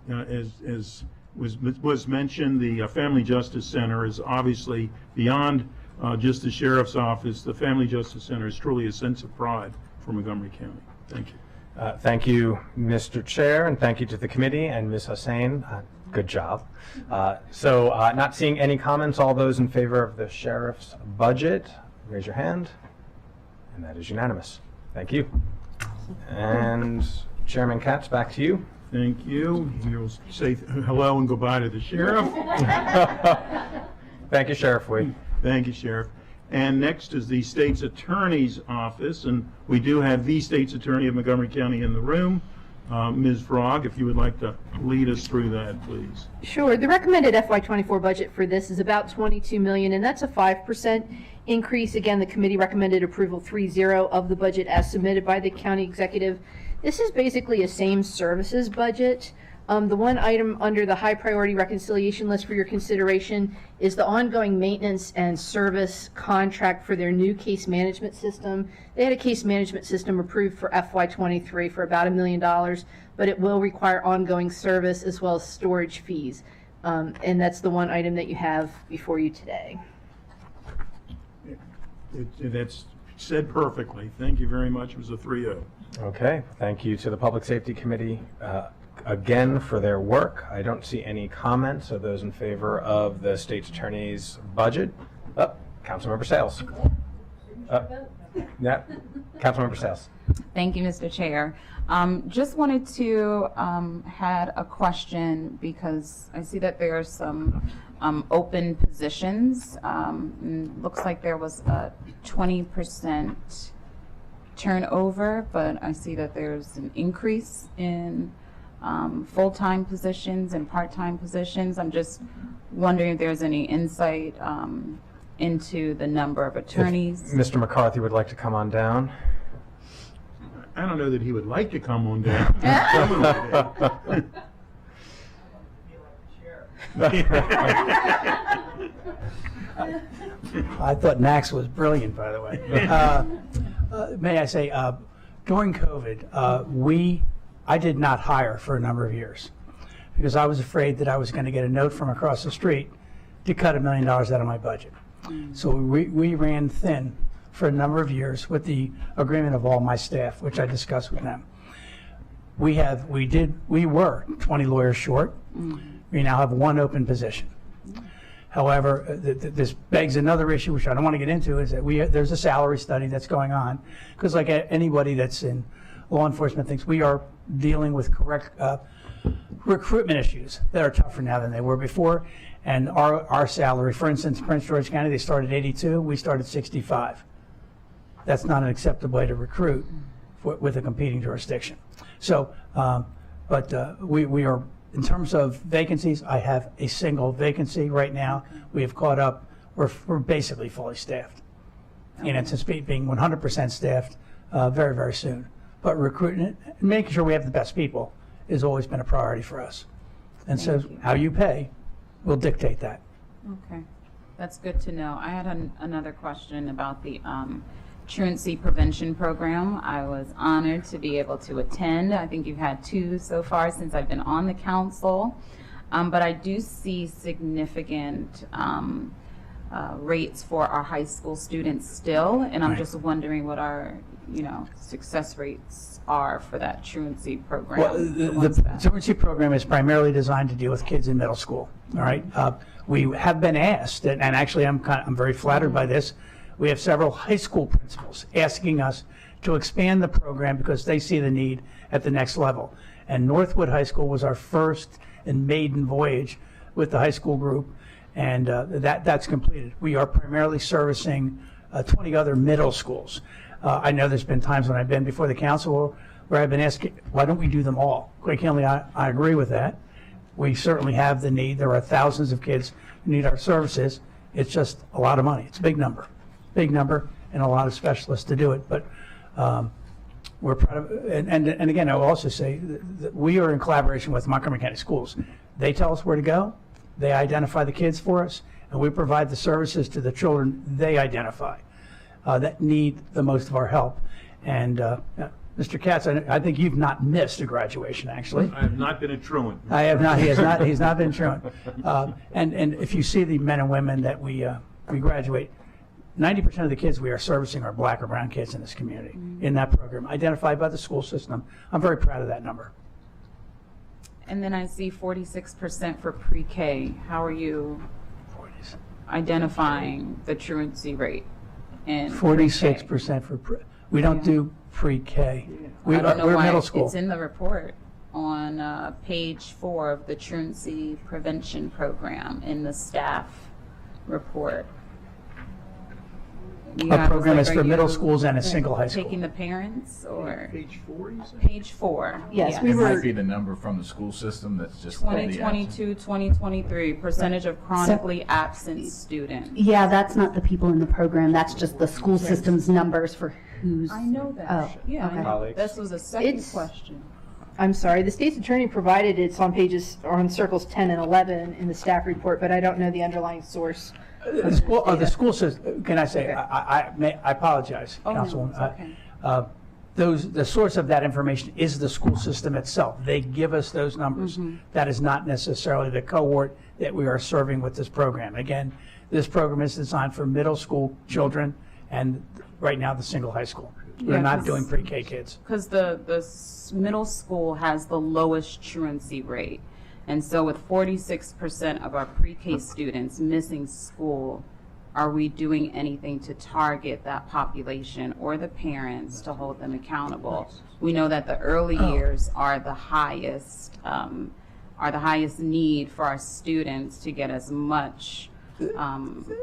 as was mentioned, the Family Justice Center is obviously beyond just the Sheriff's Office. The Family Justice Center is truly a sense of pride for Montgomery County. Thank you. Thank you, Mr. Chair, and thank you to the committee and Ms. Hussain. Good job. So not seeing any comments, all those in favor of the Sheriff's budget, raise your hand, and that is unanimous. Thank you. And Chairman Katz, back to you. Thank you. You'll say hello and goodbye to the Sheriff. Thank you, Sheriff Wee. Thank you, Sheriff. And next is the State's Attorney's Office, and we do have the State's Attorney of Montgomery County in the room. Ms. Frog, if you would like to lead us through that, please. Sure. The recommended FY24 budget for this is about $22 million, and that's a 5% increase. Again, the committee recommended approval 3-0 of the budget as submitted by the county executive. This is basically a same services budget. The one item under the high priority reconciliation list for your consideration is the ongoing maintenance and service contract for their new case management system. They had a case management system approved for FY23 for about $1 million, but it will require ongoing service as well as storage fees. And that's the one item that you have before you today. That's said perfectly. Thank you very much. It was a 3-0. Okay. Thank you to the Public Safety Committee again for their work. I don't see any comments of those in favor of the State's Attorney's budget. Councilmember Sales. Yeah, Councilmember Sales. Thank you, Mr. Chair. Just wanted to had a question because I see that there are some open positions. Looks like there was a 20% turnover, but I see that there's an increase in full-time positions and part-time positions. I'm just wondering if there's any insight into the number of attorneys. If Mr. McCarthy would like to come on down. I don't know that he would like to come on down. I thought Max was brilliant, by the way. May I say, during COVID, I did not hire for a number of years because I was afraid that I was going to get a note from across the street to cut $1 million out of my budget. So we ran thin for a number of years with the agreement of all my staff, which I discussed with them. We were 20 lawyers short. We now have 1 open position. However, this begs another issue, which I don't want to get into, is that there's a salary study that's going on, because like anybody that's in law enforcement thinks, we are dealing with correct recruitment issues that are tougher now than they were before. And our salary, for instance, Prince George County, they started 82, we started 65. That's not an acceptable way to recruit with a competing jurisdiction. So, we are, in terms of vacancies, I have a single vacancy right now. We have caught up. We're basically fully staffed. And anticipate being 100% staffed very, very soon. But recruiting, making sure we have the best people has always been a priority for us. And so how you pay will dictate that. Okay, that's good to know. I had another question about the truancy prevention program. I was honored to be able to attend. I think you've had 2 so far since I've been on the council. But I do see significant rates for our high school students still, and I'm just wondering what our success rates are for that truancy program. Well, the truancy program is primarily designed to deal with kids in middle school. All right, we have been asked, and actually I'm very flattered by this. We have several high school principals asking us to expand the program because they see the need at the next level. And Northwood High School was our first and maiden voyage with the high school group, and that's completed. We are primarily servicing 20 other middle schools. I know there's been times when I've been before the council where I've been asking, why don't we do them all? Quite candidly, I agree with that. We certainly have the need. There are thousands of kids who need our services. It's just a lot of money. It's a big number, and a lot of specialists to do it. But we're proud of it. And again, I will also say that we are in collaboration with Montgomery County Schools. They tell us where to go. They identify the kids for us, and we provide the services to the children they identify that need the most of our help. And Mr. Katz, I think you've not missed a graduation, actually. I have not been a truant. I have not. He has not. He's not been truant. And if you see the men and women that we graduate, 90% of the kids we are servicing are black or brown kids in this community in that program, identified by the school system. I'm very proud of that number. And then I see 46% for pre-K. How are you identifying the truancy rate in 46% for we don't do pre-K. I don't know We're why middle school. it's in the report on page 4 of the truancy prevention program in the staff report. Our program is are for middle you schools and a single high school. Taking the parents or? Page 4, you said? Page 4. Yes, It might be the number from the school system that's just. 2022, 2023, percentage of chronically absent students. Yeah, that's not the people in the program. That's just the school system's numbers for who's. I know that. Oh, Yeah, I okay. know. Colleagues. This was a second It's- question. I'm sorry, the state's attorney provided it's on circles 10 and 11 in the staff report, but I don't know the underlying source. The school system, can I say, I apologize, Oh, no, Councilwoman. it's okay. The source of that information is the school system itself. They give us those numbers. That is not necessarily the cohort that we are serving with this program. Again, this program is designed for middle school children and right now the single high school. We're Yeah, not 'cause- doing pre-K kids. Because the middle school has the lowest truancy rate. And so with 46% of our pre-K students missing school, are we doing anything to target that population or the parents to hold them accountable? We know that the early years are the highest need for our students to get as much.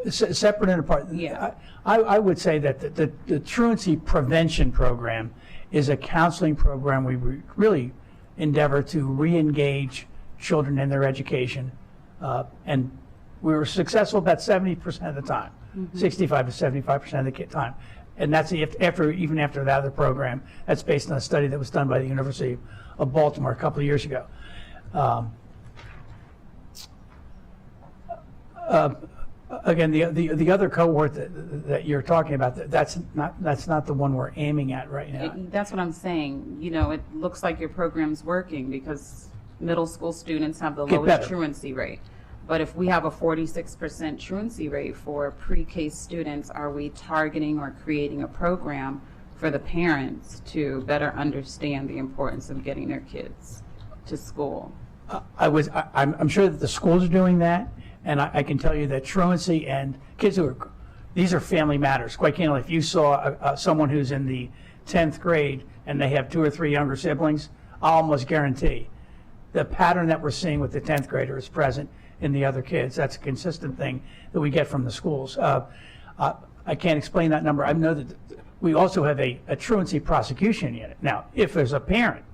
Separate and apart. Yeah. I would say that the truancy prevention program is a counseling program. We really endeavor to re-engage children in their education. And we were successful about 70% of the time, 65 to 75% of the time. And that's even after that other program. That's based on a study that was done by the University of Baltimore a couple of years ago. Again, the other cohort that you're talking about, that's not the one we're aiming at right now. That's what I'm saying. You know, it looks like your program's working because middle school students have the Get lowest better. truancy rate. But if we have a 46% truancy rate for pre-K students, are we targeting or creating a program for the parents to better understand the importance of getting their kids to school? I'm sure that the schools are doing that, and I can tell you that truancy and kids these are family matters. Quite candidly, if you saw someone who's in the 10th grade and they have 2 or 3 younger siblings, I'll almost guarantee the pattern that we're seeing with the 10th grader is present in the other kids. That's a consistent thing that we get from the schools. I can't explain that number. I know that we also have a truancy prosecution unit. Now, if there's a parent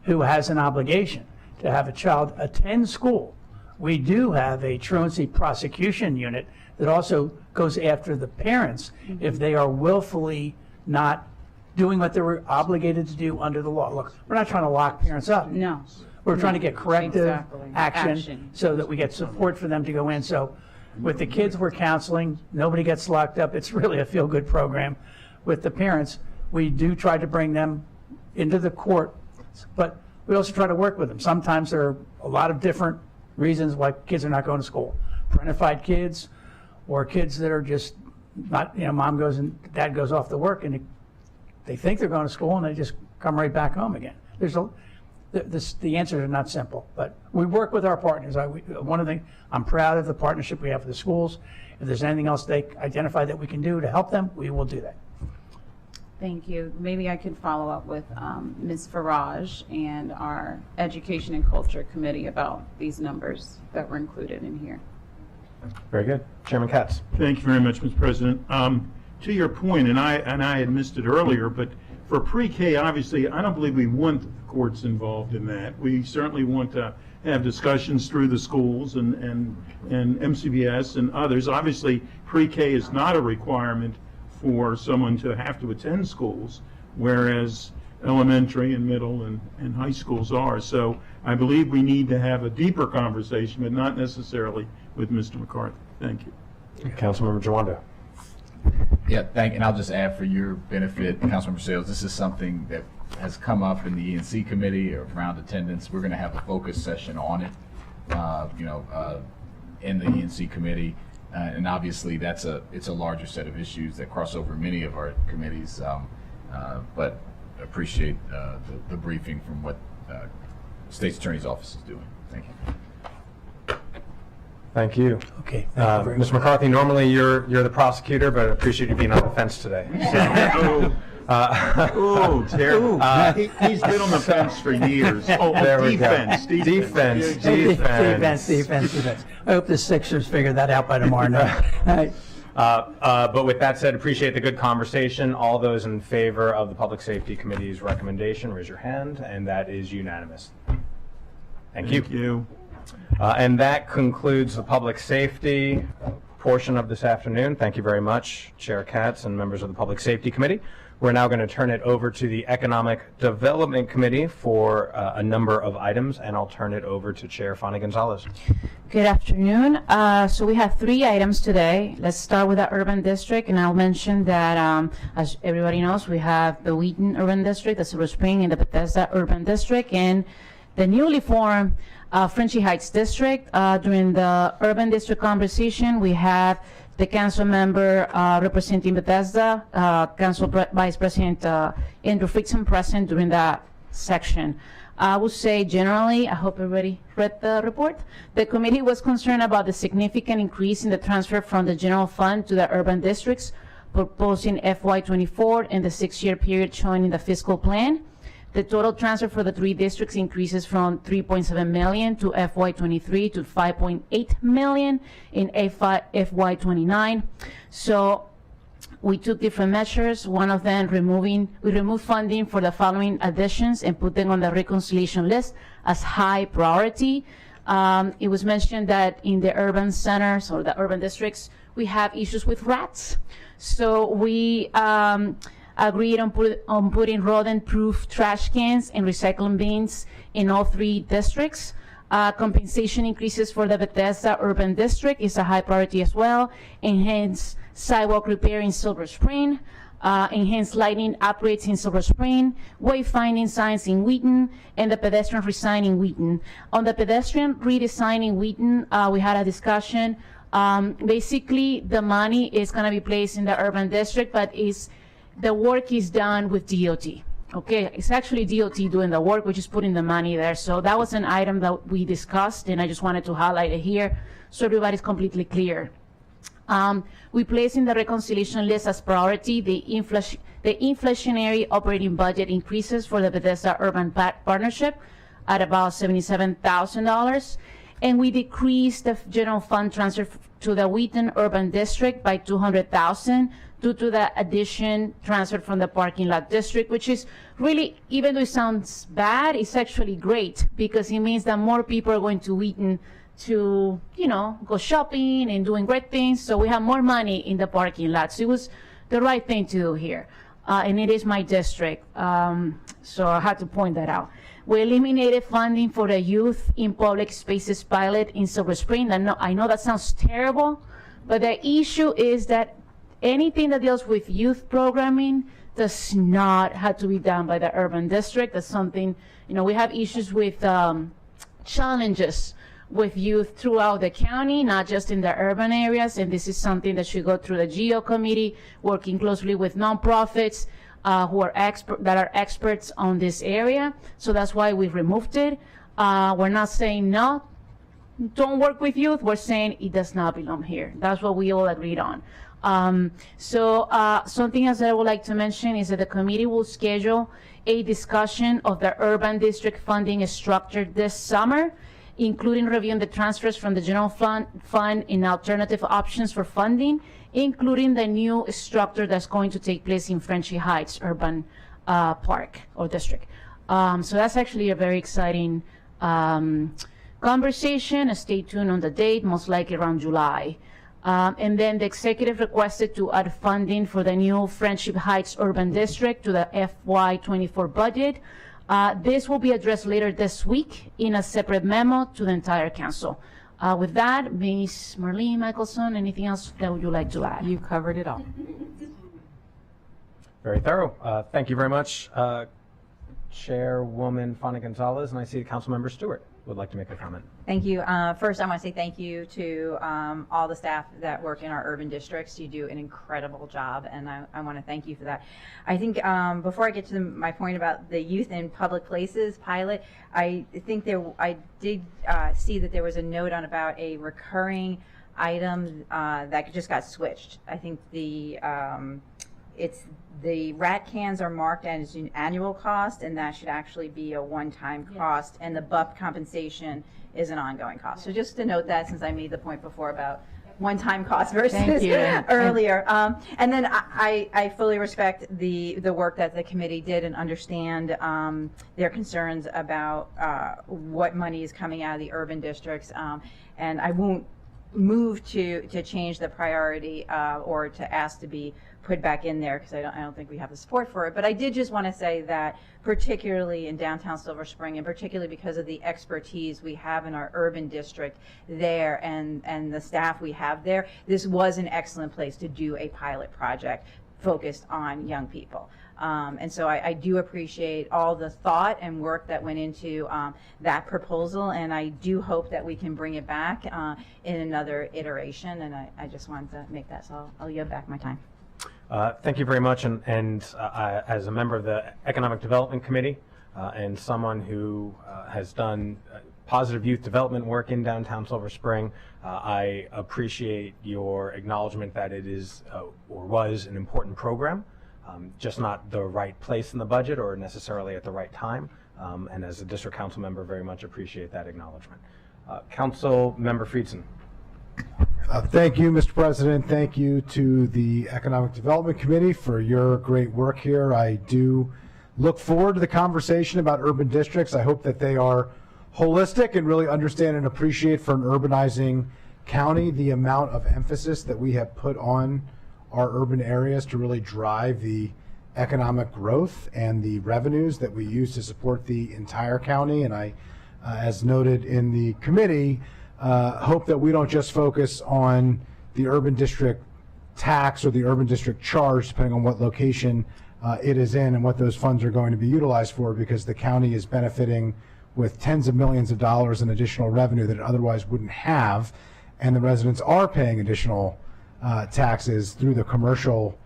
who has an obligation to have a child attend school, we do have a truancy prosecution unit that also goes after the parents if they are willfully not doing what they were obligated to do under the law. Look, we're not trying to lock parents up. No. We're trying to get corrective Exactly. action so that we get support for them to go in. So with the kids we're counseling, nobody gets locked up. It's really a feel-good program. With the parents, we do try to bring them into the court, but we also try to work with them. Sometimes there are a lot of different reasons why kids are not going to school. Parentified kids or kids that are just not, mom goes and dad goes off to work and they think they're going to school and they just come right back home again. The answers are not simple, but we work with our partners. I'm proud of the partnership we have with the schools. If there's anything else they identify that we can do to help them, we will do that. Thank you. Maybe I could follow up with Ms. Farage and our Education and Culture Committee about these numbers that were included in here. Very good. Chairman Katz. Thank you very much, Mr. President. To your point, and I had missed it earlier, but for pre-K, obviously, I don't believe we want the courts involved in that. We certainly want to have discussions through the schools and MCBS and others. Obviously, pre-K is not a requirement for someone to have to attend schools, whereas elementary and middle and high schools are. So I believe we need to have a deeper conversation, but not necessarily with Mr. McCarthy. Thank you. Councilmember Jawando. Yeah, and I'll just add for your benefit, Councilmember Sales, this is something that has come up in the E&C committee around attendance. We're going to have a focus session on it, in the E&C committee. And obviously, it's a larger set of issues that cross over many of our committees, but appreciate the briefing from what State's Attorney's Office is doing. Thank you. Thank you. Okay. Thank you very Mr. McCarthy, normally you're the prosecutor, but I appreciate you being on the fence today. Terrible. He's been on the fence for years. There we go. Defense. Defense. I hope the Sixers figure that out by tomorrow night. But with that said, appreciate the good conversation. All those in favor of the Public Safety Committee's recommendation, raise your hand, and that is unanimous. Thank you. And that concludes the public safety portion of this afternoon. Thank you very much, Chair Katz and members of the Public Safety Committee. We're now going to turn it over to the Economic Development Committee for a number of items, and I'll turn it over to Chair Fanny Gonzalez. Good afternoon. So we have 3 items today. Let's start with the urban district, and I'll mention that, as everybody knows, we have the Wheaton Urban District, the Silver Spring, and the Bethesda Urban District, and the newly formed Frenchy Heights District. During the urban district conversation, we have the council member representing Bethesda, Council Vice President Andrew Frickson present during that section. I would say generally, I hope everybody read the report, the committee was concerned about the significant increase in the transfer from the general fund to the urban districts proposed in FY24 and the 6-year period shown in the fiscal plan. The total transfer for the 3 districts increases from $3.7 million to FY23 to $5.8 million in FY29. So we took different measures. One of them, we removed funding for the following additions and put them on the reconciliation list as high priority. It was mentioned that in the urban centers or the urban districts, we have issues with rats. So we agreed on putting rodent-proof trash cans and recycling bins in all 3 districts. Compensation increases for the Bethesda Urban District is a high priority as well. Enhanced sidewalk repair in Silver Spring. Enhanced lighting upgrades in Silver Spring. Wayfinding signs in Wheaton. And the pedestrian redesign in Wheaton. On the pedestrian redesign in Wheaton, we had a discussion. Basically, the money is going to be placed in the urban district, but the work is done with DOT. Okay, it's actually DOT doing the work, we're just putting the money there. So that was an item that we discussed, and I just wanted to highlight it here so everybody's completely clear. We place in the reconciliation list as priority the inflationary operating budget increases for the Bethesda Urban Partnership at about $77,000. And we decreased the general fund transfer to the Wheaton Urban District by $200,000 due to the addition transferred from the parking lot district, which is really, even though it sounds bad, it's actually great because it means that more people are going to Wheaton to, go shopping and doing great things. So we have more money in the parking lot. So it was the right thing to do here. And it is my district. So I had to point that out. We eliminated funding for the Youth in Public Spaces pilot in Silver Spring. I know that sounds terrible, but the issue is that anything that deals with youth programming does not have to be done by the urban district. That's something, we have issues with challenges with youth throughout the county, not just in the urban areas. And this is something that should go through the GEO committee, working closely with nonprofits who are experts on this area. So that's why we removed it. We're not saying no, don't work with youth. We're saying it does not belong here. That's what we all agreed on. Something else that I would like to mention is that the committee will schedule a discussion of the urban district funding structure this summer, including reviewing the transfers from the general fund in alternative options for funding, including the new structure that's going to take place in Frenchy Heights Urban Park or District. So that's actually a very exciting conversation. Stay tuned on the date, most likely around July. And then the executive requested to add funding for the new Friendship Heights Urban District to the FY24 budget. This will be addressed later this week in a separate memo to the entire council. With that, Ms. Marlene Michelson, anything else that would you like to add? You covered it all. Very thorough. Thank you very much, Chairwoman Fana Gonzalez, and I see Councilmember Stewart would like to make a comment. Thank you. First, I want to say thank you to all the staff that work in our urban districts. You do an incredible job, and I want to thank you for that. I think before I get to my point about the youth in public places pilot, I think I did see that there was a note on about a recurring item that just got switched. I think the rat cans are marked as an annual cost, and that should actually be a one-time cost, and the BUP compensation is an ongoing cost. So just to note that, since I made the point before about one-time cost versus earlier. And then I fully respect the work that the committee did and understand their concerns about what money is coming out of the urban districts. And I won't move to change the priority or to ask to be put back in there because I don't think we have the support for it. But I did just want to say that particularly in downtown Silver Spring, and particularly because of the expertise we have in our urban district there and the staff we have there, this was an excellent place to do a pilot project focused on young people. And so I do appreciate all the thought and work that went into that proposal, and I do hope that we can bring it back in another iteration, and I just wanted to make that, so I'll yield back my time. Thank you very much, and as a member of the Economic Development Committee and someone who has done positive youth development work in downtown Silver Spring, I appreciate your acknowledgement that it is or was an important program, just not the right place in the budget or necessarily at the right time, and as a district council member, very much appreciate that acknowledgement. Council Member Friedson. Thank you, Mr. President. Thank you to the Economic Development Committee for your great work here. I do look forward to the conversation about urban districts. I hope that they are holistic and really understand and appreciate for an urbanizing county the amount of emphasis that we have put on our urban areas to really drive the economic growth and the revenues that we use to support the entire county. And I, as noted in the committee, hope that we don't just focus on the urban district tax or the urban district charge, depending on what location it is in and what those funds are going to be utilized for, because the county is benefiting with tens of millions of dollars in additional revenue that it otherwise wouldn't have, and the residents are paying additional taxes through the commercial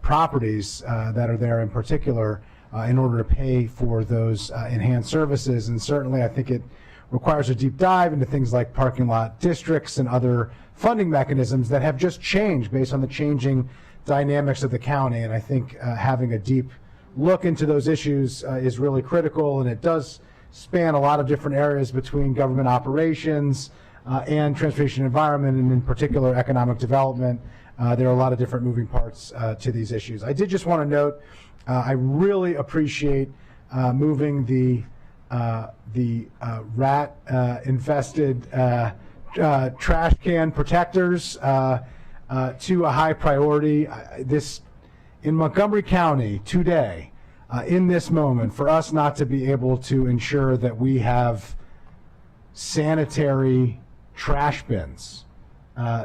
properties that are there in particular in order to pay for those enhanced services. And certainly I think it requires a deep dive into things like parking lot districts and other funding mechanisms that have just changed based on the changing dynamics of the county. And I think having a deep look into those issues is really critical, and it does span a lot of different areas between government operations and transportation environment, and in particular economic development. There are a lot of different moving parts to these issues. I did just want to note, I really appreciate moving the rat infested trash can protectors to a high priority. This in Montgomery County today, in this moment, for us not to be able to ensure that we have sanitary trash bins.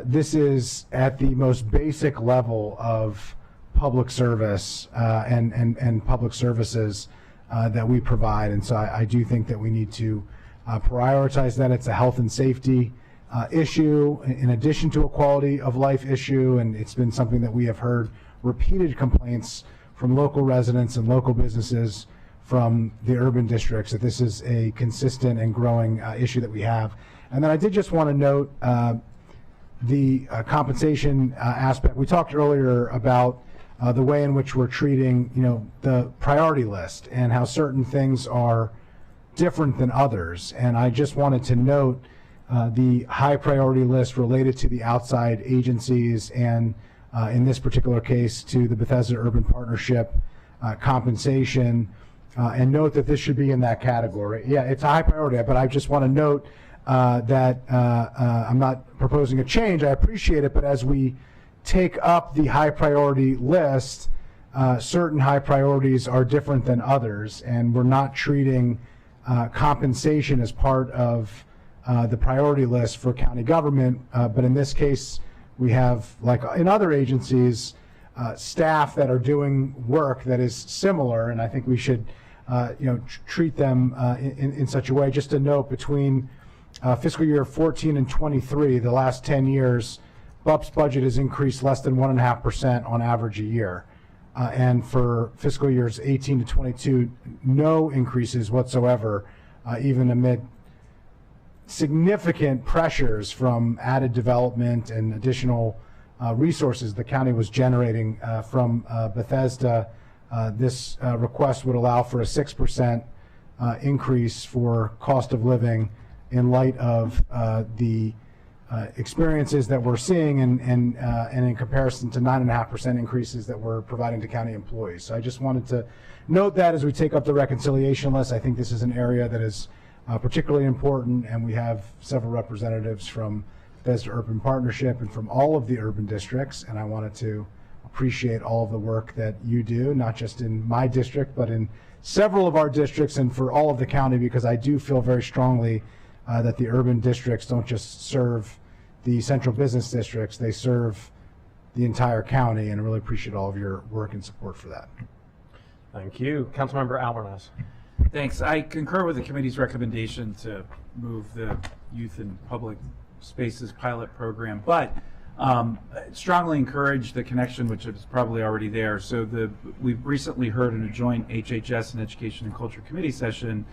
This is at the most basic level of public service and public services that we provide. And so I do think that we need to prioritize that. It's a health and safety issue in addition to a quality of life issue, and it's been something that we have heard repeated complaints from local residents and local businesses from the urban districts that this is a consistent and growing issue that we have. And then I did just want to note the compensation aspect, we talked earlier about the way in which we're treating, the priority list and how certain things are different than others. And I just wanted to note the high priority list related to the outside agencies and in this particular case to the Bethesda Urban Partnership compensation, and note that this should be in that category. Yeah, it's a high priority, but I just want to note that I'm not proposing a change. I appreciate it, but as we take up the high priority list, certain high priorities are different than others, and we're not treating compensation as part of the priority list for county government. But in this case, we have, like in other agencies, staff that are doing work that is similar, and I think we should treat them in such a way. Just a note, between fiscal year 14 and 23, the last 10 years, BUP's budget has increased less than 1.5% on average a year. And for fiscal years 18 to 22, no increases whatsoever, even amid significant pressures from added development and additional resources the county was generating from Bethesda. This request would allow for a 6% increase for cost of living in light of the experiences that we're seeing and in comparison to 9.5% increases that we're providing to county employees. So I just wanted to note that as we take up the reconciliation list. I think this is an area that is particularly important, and we have several representatives from Bethesda Urban Partnership and from all of the urban districts, and I wanted to appreciate all of the work that you do, not just in my district, but in several of our districts and for all of the county, because I do feel very strongly that the urban districts don't just serve the central business districts, they serve the entire county, and I really appreciate all of your work and support for that. Thank you. Councilmember Albernas. Thanks. I concur with the committee's recommendation to move the Youth in Public Spaces pilot program, but strongly encourage the connection, which is probably already there. So we've recently heard in a joint HHS and Education and Culture Committee session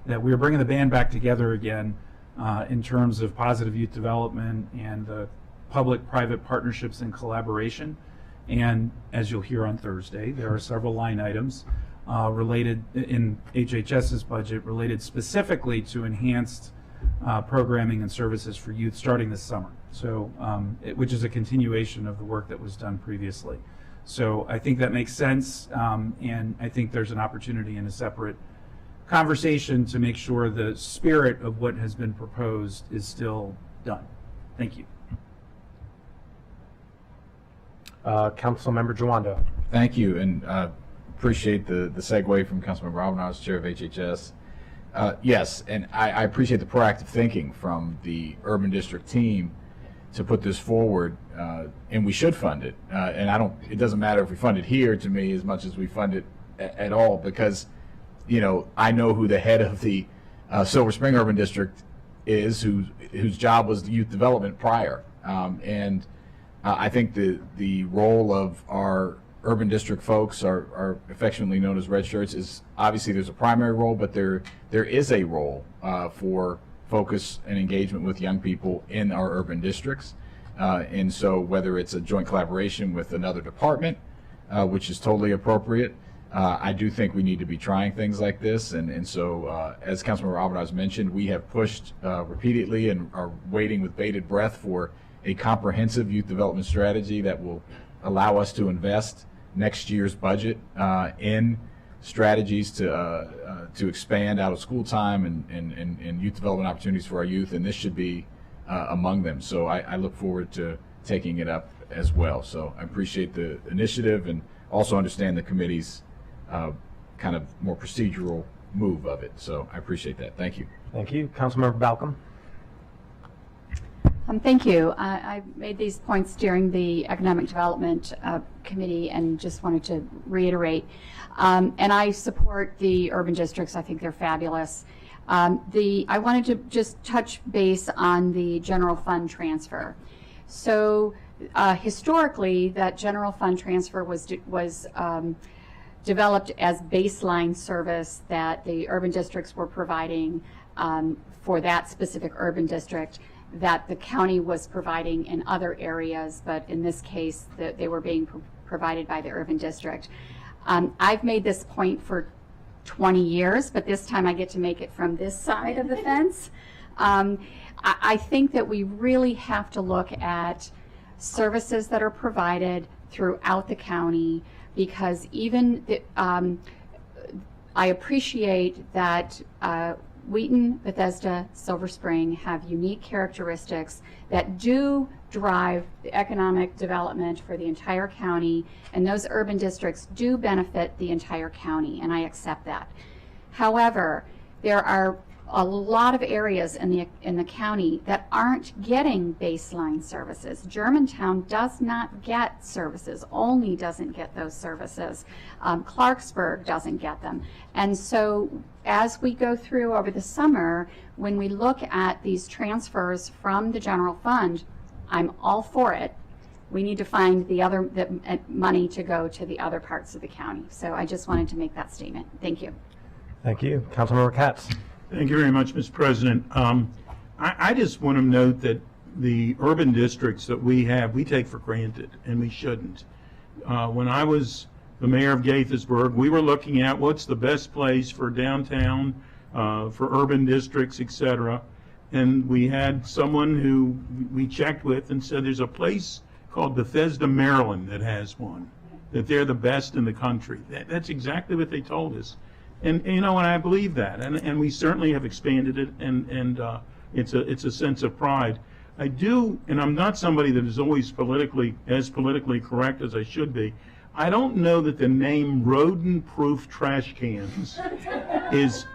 that we are bringing the band back together again in terms of positive youth development and the public-private partnerships and collaboration. And as you'll hear on Thursday, there are several line items related in HHS's budget related specifically to enhanced programming and services for youth starting this summer. So, which is a continuation of the work that was done previously. So I think that makes sense, and I think there's an opportunity in a separate conversation to make sure the spirit of what has been proposed is still done. Thank you. Councilmember Jawando. Thank you, and appreciate the segue from Councilmember Albernas, Chair of HHS. Yes, and I appreciate the proactive thinking from the Urban District team to put this forward, and we should fund it. And it doesn't matter if we fund it here to me as much as we fund it at all, because, I know who the head of the Silver Spring Urban District is, whose job was youth development prior. And I think the role of our urban district folks are affectionately known as red shirts is obviously there's a primary role, but there is a role for focus and engagement with young people in our urban districts. And so whether it's a joint collaboration with another department, which is totally appropriate, I do think we need to be trying things like this. And so as Councilmember Albernas mentioned, we have pushed repeatedly and are waiting with bated breath for a comprehensive youth development strategy that will allow us to invest next year's budget in strategies to expand out of school time and youth development opportunities for our youth, and this should be among them. So I look forward to taking it up as well. So I appreciate the initiative and also understand the committee's kind of more procedural move of it. So I appreciate that. Thank you. Thank you. Councilmember Balcom. Thank you. I made these points during the Economic Development Committee and just wanted to reiterate. And I support the urban districts. I think they're fabulous. I wanted to just touch base on the general fund transfer. So historically, that general fund transfer was developed as baseline service that the urban districts were providing for that specific urban district. that the county was providing in other areas, but in this case, that they were being provided by the urban district. I've made this point for 20 years, but this time I get to make it from this side of the fence. I think that we really have to look at services that are provided throughout the county, because even I appreciate that Wheaton, Bethesda, Silver Spring have unique characteristics that do drive the economic development for the entire county, and those urban districts do benefit the entire county, and I accept that. However, there are a lot of areas in the county that aren't getting baseline services. Germantown does not get services, Olney doesn't get those services, Clarksburg doesn't get them. And so as we go through over the summer, when we look at these transfers from the general fund, I'm all for it. We need to find the money to go to the other parts of the county. So I just wanted to make that statement. Thank you. Thank you. Councilmember Katz. Thank you very much, Mr. President. I just want to note that the urban districts that we have, we take for granted, and we shouldn't. When I was the mayor of Gaithersburg, we were looking at what's the best place for downtown, for urban districts, etc. And we had someone who we checked with and said there's a place called Bethesda, Maryland that has one, that they're the best in the country. That's exactly what they told us. And you know, and I believe that, and we certainly have expanded it, and it's a sense of pride. I do, and I'm not somebody that is always politically correct as I should be. I don't know that the name rodent-proof trash cans is,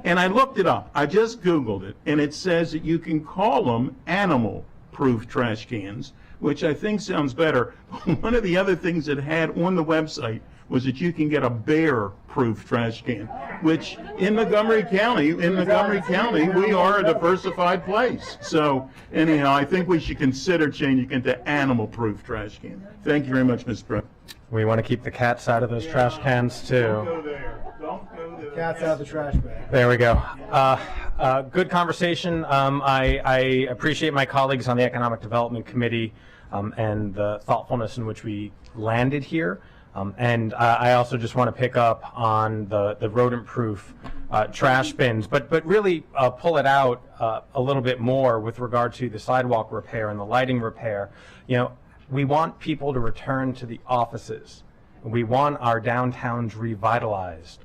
and I looked it up. I just Googled it, and it says that you can call them animal-proof trash cans, which I think sounds better. One of the other things it had on the website was that you can get a bear-proof trash can, which in Montgomery County, we are a diversified place. So anyhow, I think we should consider changing it to animal-proof trash can. Thank you very much, Mr. President. We want to keep the cats out of those trash cans too. Don't go there. Don't go there. Cats out of the trash bag. There we go. Good conversation. I appreciate my colleagues on the Economic Development Committee and the thoughtfulness in which we landed here. And I also just want to pick up on the rodent-proof trash bins, but really pull it out a little bit more with regard to the sidewalk repair and the lighting repair. You know, we want people to return to the offices. We want our downtowns revitalized.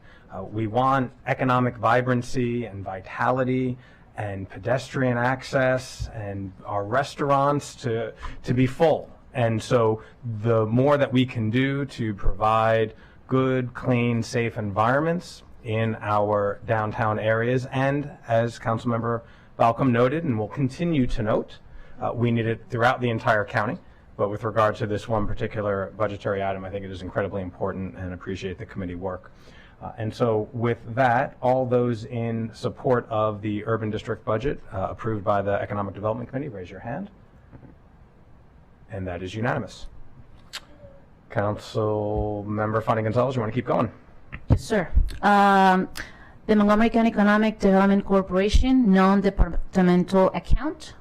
We want economic vibrancy and vitality and pedestrian access and our restaurants to be full. And so the more that we can do to provide good, clean, safe environments in our downtown areas, and as Councilmember Balcom noted and will continue to note, we need it throughout the entire county. But with regard to this one particular budgetary item, I think it is incredibly important and appreciate the committee work. And so with that, all those in support of the urban district budget approved by the Economic Development Committee, raise your hand. And that is unanimous. Council Member Fanny Gonzalez, you want to keep going? Yes, sir. The Montgomery County Economic Development Corporation non-departmental account.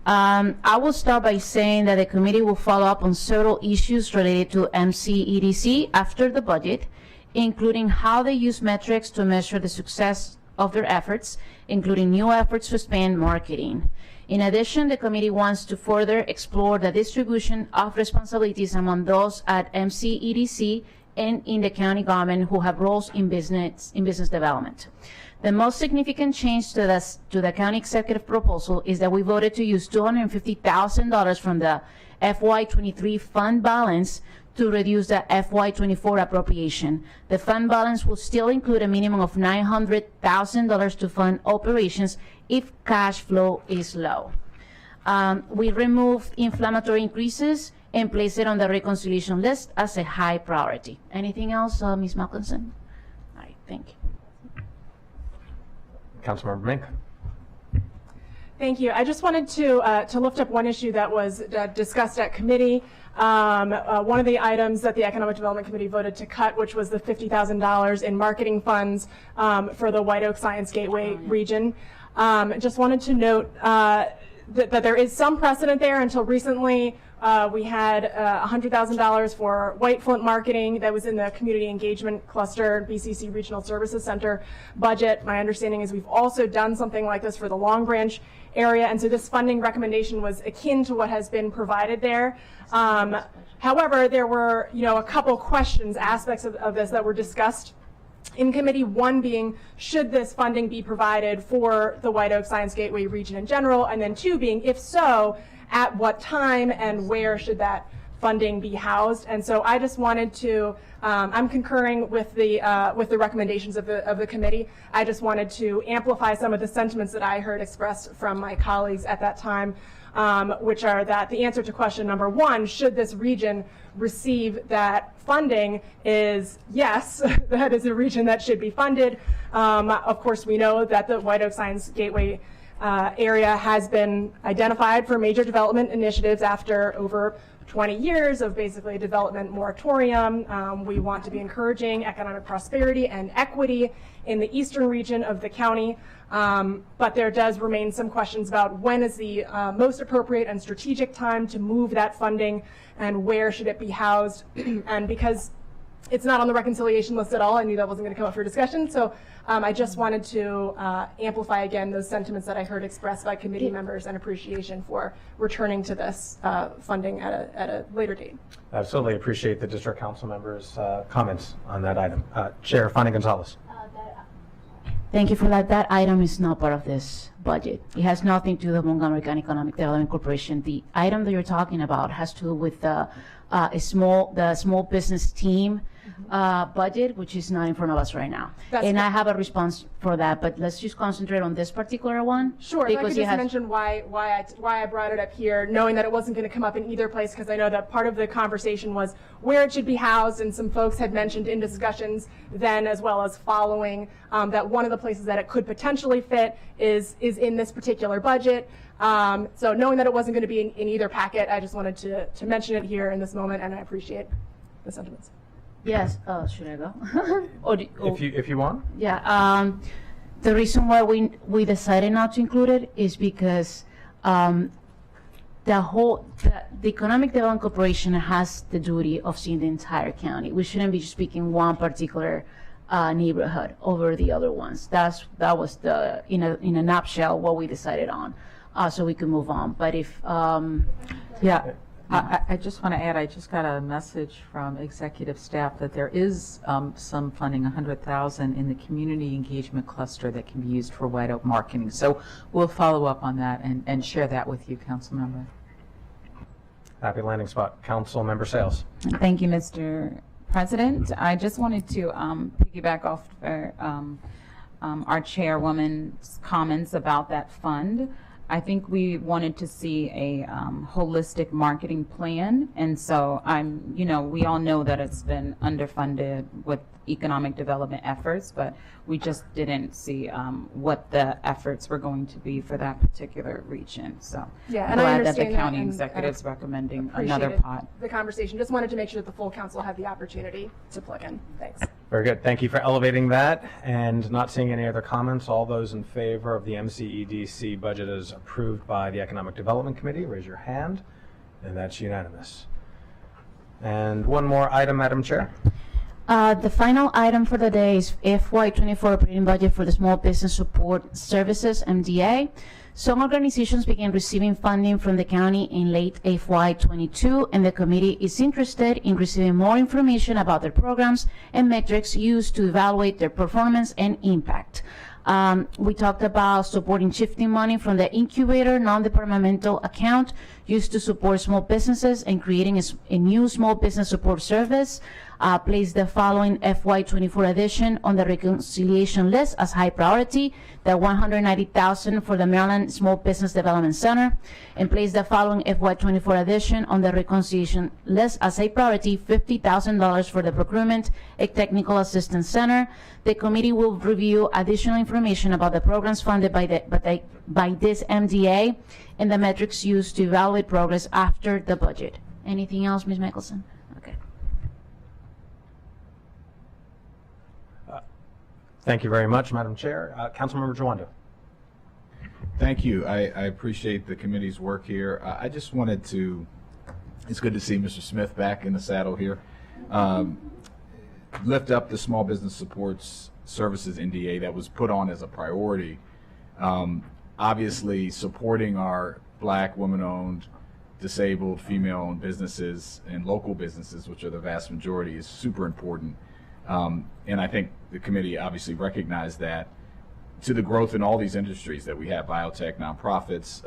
I will start by saying that the committee will follow up on several issues related to MCEDC after the budget, including how they use metrics to measure the success of their efforts, including new efforts to expand marketing. In addition, the committee wants to further explore the distribution of responsibilities among those at MCEDC and in the county government who have roles in business development. The most significant change to the county executive proposal is that we voted to use $250,000 from the FY23 fund balance to reduce the FY24 appropriation. The fund balance will still include a minimum of $900,000 to fund operations if cash flow is low. We removed inflammatory increases and placed it on the reconciliation list as a high priority. Anything else, Ms. Malcolmson? All right, thank you. Councilmember Mink. Thank you. I just wanted to lift up one issue that was discussed at committee. One of the items that the Economic Development Committee voted to cut, which was the $50,000 in marketing funds for the White Oak Science Gateway region. Just wanted to note that there is some precedent there. Until recently, we had $100,000 for White Flint marketing that was in the Community Engagement Cluster, BCC Regional Services Center budget. My understanding is we've also done something like this for the Long Branch area, and so this funding recommendation was akin to what has been provided there. However, there were, a couple questions, aspects of this that were discussed in committee, one being, should this funding be provided for the White Oak Science Gateway region in general, and then two being, if so, at what time and where should that funding be housed? And so I just wanted to, I'm concurring with the recommendations of the committee. I just wanted to amplify some of the sentiments that I heard expressed from my colleagues at that time, which are that the answer to question number one, should this region receive that funding, is yes, that is a region that should be funded. Of course, we know that the White Oak Science Gateway area has been identified for major development initiatives after over 20 years of basically a development moratorium. We want to be encouraging economic prosperity and equity in the eastern region of the county, but there does remain some questions about when is the most appropriate and strategic time to move that funding and where should it be housed. And because it's not on the reconciliation list at all, I knew that wasn't going to come up for discussion, so I just wanted to amplify again those sentiments that I heard expressed by committee members and appreciation for returning to this funding at a later date. Absolutely appreciate the district council members' comments on that item. Chair Fanny Gonzalez. Thank you for that. That item is not part of this budget. It has nothing to do with Montgomery County Economic Development Corporation. The item that you're talking about has to do with the small business team budget, which is not in front of us right now. And I have a response for that, but let's just concentrate on this particular one. Sure, if I could just mention why I brought it up here, knowing that it wasn't going to come up in either place, because I know that part of the conversation was where it should be housed, and some folks had mentioned in discussions then as well as following that one of the places that it could potentially fit is in this particular budget. So knowing that it wasn't going to be in either packet, I just wanted to mention it here in this moment, and I appreciate the sentiments. Yes. Should I go? If you want. Yeah. The reason why we decided not to include it is because the Economic Development Corporation has the duty of seeing the entire county. We shouldn't be just picking one particular neighborhood over the other ones. That was in a nutshell what we decided on, so we could move on. But if yeah. I just want to add, I just got a message from executive staff that there is some funding, $100,000 in the community engagement cluster that can be used for White Oak marketing. So we'll follow up on that and share that with you, Council Member. Happy landing spot. Council Member Sales. Thank you, Mr. President. I just wanted to piggyback off our chairwoman's comments about that fund. I think we wanted to see a holistic marketing plan, and so we all know that it's been underfunded with economic development efforts, but we just didn't see what the efforts were going to be for that particular region. So yeah, and glad that the county executive's recommending another pot. The conversation. Just wanted to make sure that the full council had the opportunity to plug in. Thanks. Very good. Thank you for elevating that. And not seeing any other comments, all those in favor of the MCEDC budget as approved by the Economic Development Committee, raise your hand. And that's unanimous. And one more item, Madam Chair. The final item for the day is FY24 operating budget for the Small Business Support Services, MDA. Some organizations began receiving funding from the county in late FY22, and the committee is interested in receiving more information about their programs and metrics used to evaluate their performance and impact. We talked about supporting shifting money from the incubator non-departmental account used to support small businesses and creating a new small business support service. Place the following FY24 addition on the reconciliation list as high priority, the $190,000 for the Maryland Small Business Development Center, and place the following FY24 addition on the reconciliation list as a priority, $50,000 for the Procurement and Technical Assistance Center. The committee will review additional information about the programs funded by this MDA and the metrics used to evaluate progress after the budget. Anything else, Ms. Mickelson? Okay. Thank you very much, Madam Chair. Councilmember Jawando. Thank Thank you. I appreciate the committee's work here. I just wanted to, it's good to see Mr. Smith back in the saddle here. Lift up the Small Business Supports Services NDA that was put on as a priority. Obviously, supporting our Black, women-owned, disabled, female-owned businesses and local businesses, which are the vast majority, is super important. And I think the committee obviously recognized that, to the growth in all these industries that we have, biotech, nonprofits,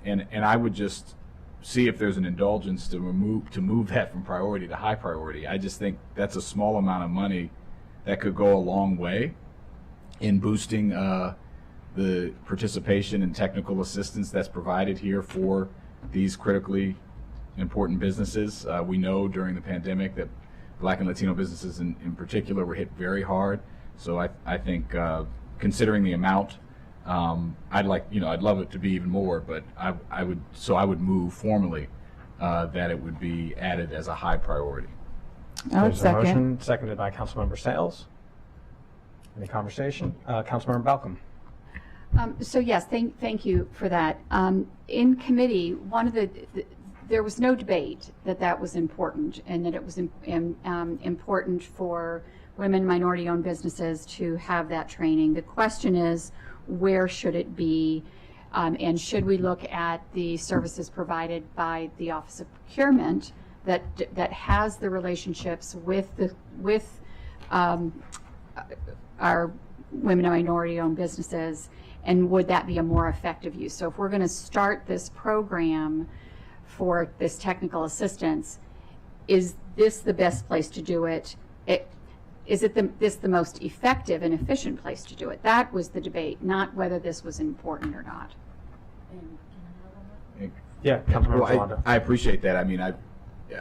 and I would just see if there's an indulgence to move that from priority to high priority. I just think that's a small amount of money that could go a long way in boosting the participation and technical assistance that's provided here for these critically important businesses. We know during the pandemic that Black and Latino businesses in particular were hit very hard. So I think considering the amount, I'd love it to be even more, but I would move formally that it would be added as a high priority. There's a motion, seconded by Councilmember Sales. Any conversation? Councilmember Balcom. So yes, thank you for that. In committee, there was no debate that was important, and that it was important for women, minority-owned businesses to have that training. The question is, where should it be, and should we look at the services provided by the Office of Procurement that has the relationships with our women and minority-owned businesses, and would that be a more effective use? So if we're going to start this program for this technical assistance, is this the best place to do it? Is this the most effective and efficient place to do it? That was the debate, not whether this was important or not. Yeah, Councilmember I appreciate that. I mean,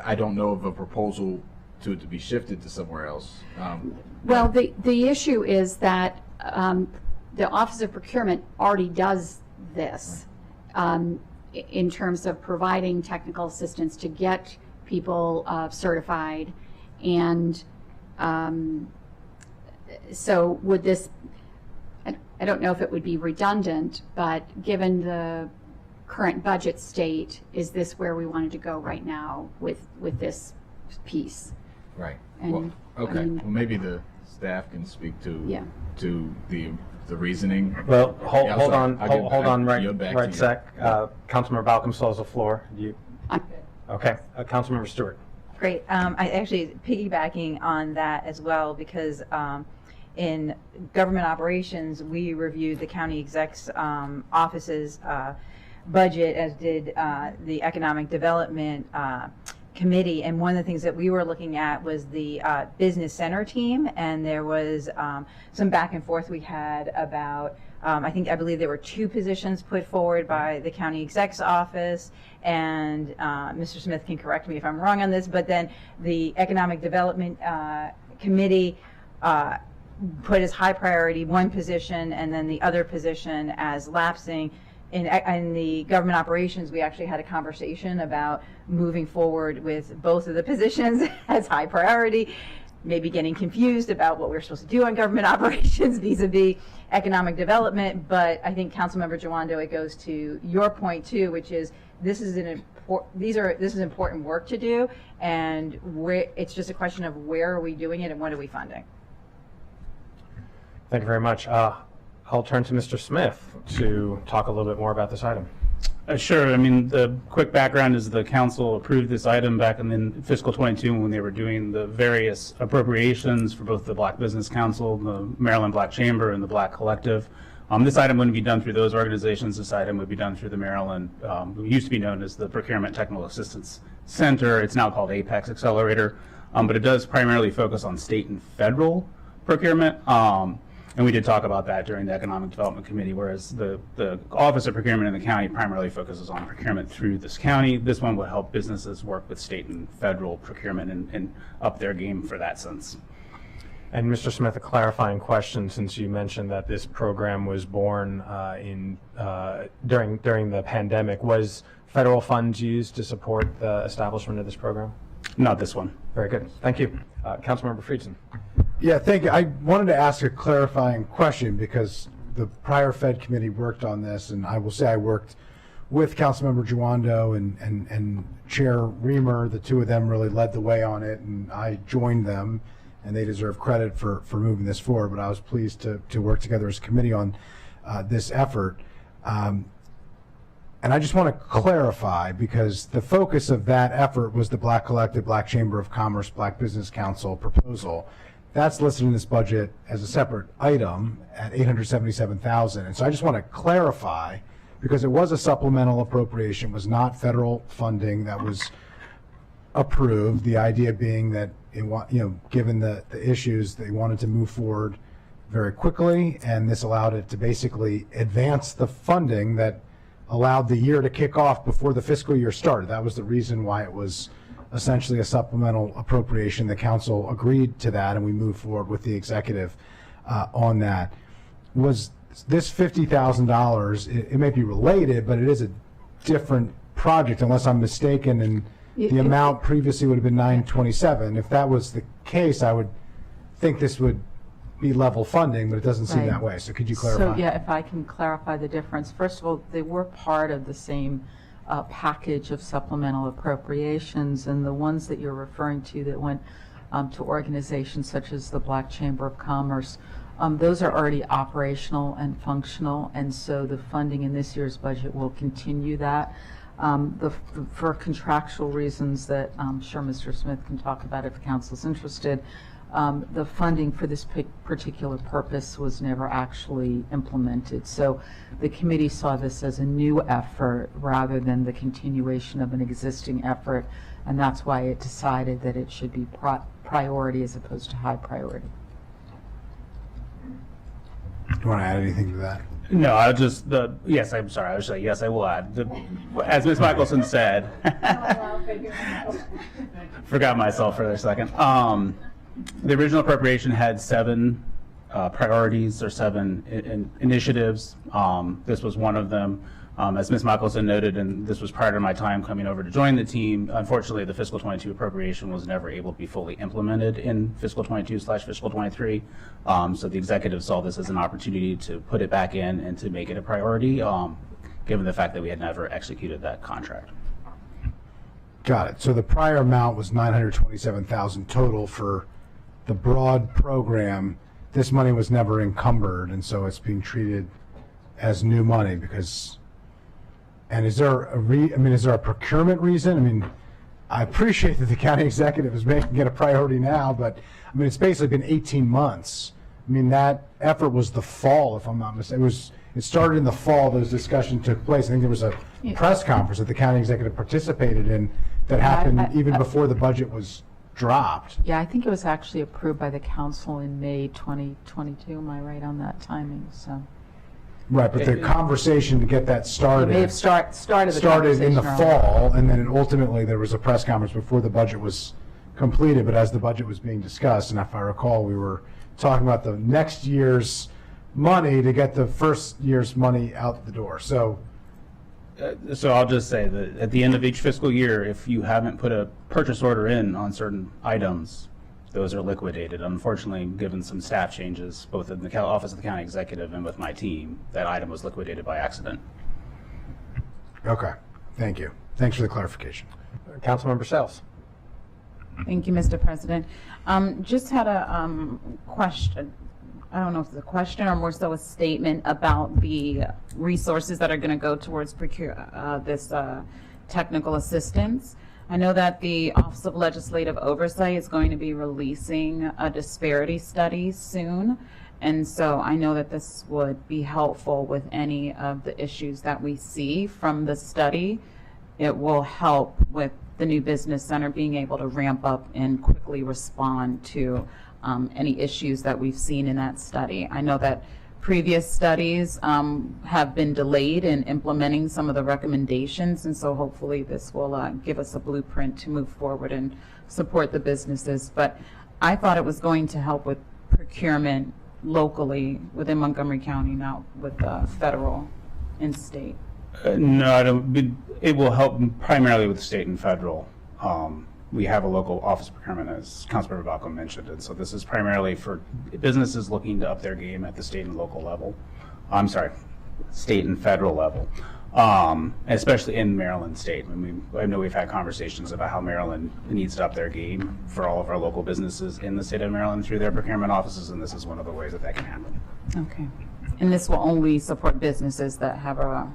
I don't know of a proposal to be shifted to somewhere else. Well, the issue is that the Office of Procurement already does this in terms of providing technical assistance to get people certified, and so would this, I don't know if it would be redundant, but given the current budget state, is this where we wanted to go right now with this piece? Right. And, well, okay. Well, maybe the staff can speak to the reasoning. Well, hold on right sec. Councilmember Balcom still has the floor. Okay. Councilmember Stewart. Great. I actually piggybacking on that as well, because in government operations, we reviewed the county exec's office's budget, as did the economic development committee, and one of the things that we were looking at was the business center team, and there was some back and forth we had about I believe there were 2 positions put forward by the county exec's office, and Mr. Smith can correct me if I'm wrong on this, but then the economic development committee put as high priority one position, and then the other position as lapsing. In the government operations, we actually had a conversation about moving forward with both of the positions as high priority, maybe getting confused about what we're supposed to do on government operations vis-a-vis economic development. But I think Councilmember Jawando, it goes to your point too, which is this is important work to do, and it's just a question of where are we doing it and what are we funding. Thank you very much. I'll turn to Mr. Smith to talk a little bit more about this item. Sure. I mean, the quick background is the council approved this item back in fiscal 22 when they were doing the various appropriations for both the Black Business Council, the Maryland Black Chamber, and the Black Collective. This item wouldn't be done through those organizations. This item would be done through the Maryland, who used to be known as the Procurement Technical Assistance Center. It's now called Apex Accelerator, but it does primarily focus on state and federal procurement. And we did talk about that during the Economic Development Committee, whereas the Office of Procurement in the county primarily focuses on procurement through this county. This one will help businesses work with state and federal procurement and up their game for that sense. And Mr. Smith, a clarifying question, since you mentioned that this program was born during the pandemic. Was federal funds used to support the establishment of this program? Not this one. Very good. Thank you. Councilmember Friedson. Yeah, thank you. I wanted to ask a clarifying question because the prior Fed committee worked on this, and I will say I worked with Councilmember Giwando and Chair Reamer. The two of them really led the way on it, and I joined them, and they deserve credit for moving this forward. But I was pleased to work together as a committee on this effort. And I just want to clarify, because the focus of that effort was the Black Collective, Black Chamber of Commerce, Black Business Council proposal. That's listed in this budget as a separate item at $877,000. And so I just want to clarify, because it was a supplemental appropriation, was not federal funding that was approved. The idea being that given the issues, they wanted to move forward very quickly, and this allowed it to basically advance the funding that allowed the year to kick off before the fiscal year started. That was the reason why it was essentially a supplemental appropriation. The council agreed to that, and we moved forward with the executive on that. Was this $50,000, it may be related, but it is a different project, unless I'm mistaken, and the amount previously would have been $927. If that was the case, I would think this would be level funding, but it doesn't seem that way. So could you clarify? So yeah, if I can clarify the difference. First of all, they were part of the same package of supplemental appropriations, and the ones that you're referring to that went to organizations such as the Black Chamber of Commerce, those are already operational and functional, and so the funding in this year's budget will continue that. For contractual reasons that I'm sure Mr. Smith can talk about if the council's interested, the funding for this particular purpose was never actually implemented. So the committee saw this as a new effort rather than the continuation of an existing effort, and that's why it decided that it should be priority as opposed to high priority. Do you want to add anything to that? No, I just, yes, I'm sorry, I was saying, yes, I will add. As Ms. Michelson said, forgot myself for a second. The original appropriation had 7 priorities or 7 initiatives. This was one of them. As Ms. Michelson noted, and this was prior to my time coming over to join the team, unfortunately the fiscal 22 appropriation was never able to be fully implemented in fiscal 22/fiscal 23. So the executive saw this as an opportunity to put it back in and to make it a priority, given the fact that we had never executed that contract. Got it. So the prior amount was $927,000 total for the broad program. This money was never encumbered, and so it's being treated as new money because. And is there is there a procurement reason? I mean, I appreciate that the county executive is making it a priority now, but I mean, it's basically been 18 months. I mean, that effort was the fall, if I'm not mistaken. It started in the fall. Those discussions took place. I think there was a press conference that the county executive participated in that happened even before the budget was dropped. Yeah, I think it was actually approved by the council in May 2022. Am I right on that timing? So. Right, but the conversation to get that started. It may have started in the fall, and then ultimately there was a press conference before the budget was completed. But as the budget was being discussed, and if I recall, we were talking about the next year's money to get the first year's money out the door. So I'll just say that at the end of each fiscal year, if you haven't put a purchase order in on certain items, those are liquidated. Unfortunately, given some staff changes, both in the office of the county executive and with my team, that item was liquidated by accident. Okay, thank you. Thanks for the clarification. Councilmember Sells. Thank you, Mr. President. Just had a question. I don't know if it's a question or more so a statement about the resources that are going to go towards this technical assistance. I know that the Office of Legislative Oversight is going to be releasing a disparity study soon, and so I know that this would be helpful with any of the issues that we see from the study. It will help with the new business center being able to ramp up and quickly respond to any issues that we've seen in that study. I know that previous studies have been delayed in implementing some of the recommendations, and so hopefully this will give us a blueprint to move forward and support the businesses. But I thought it was going to help with procurement locally within Montgomery County, not with federal and state. No, I don't. It will help primarily with state and federal. We have a local office procurement, as Councilmember Balcom mentioned, and so this is primarily for businesses looking to up their game at the state and local level. I'm sorry, state and federal level, especially in Maryland state. I know we've had conversations about how Maryland needs to up their game for all of our local businesses in the state of Maryland through their procurement offices, and this is one of the ways that that can happen. Okay. And this will only support businesses that have a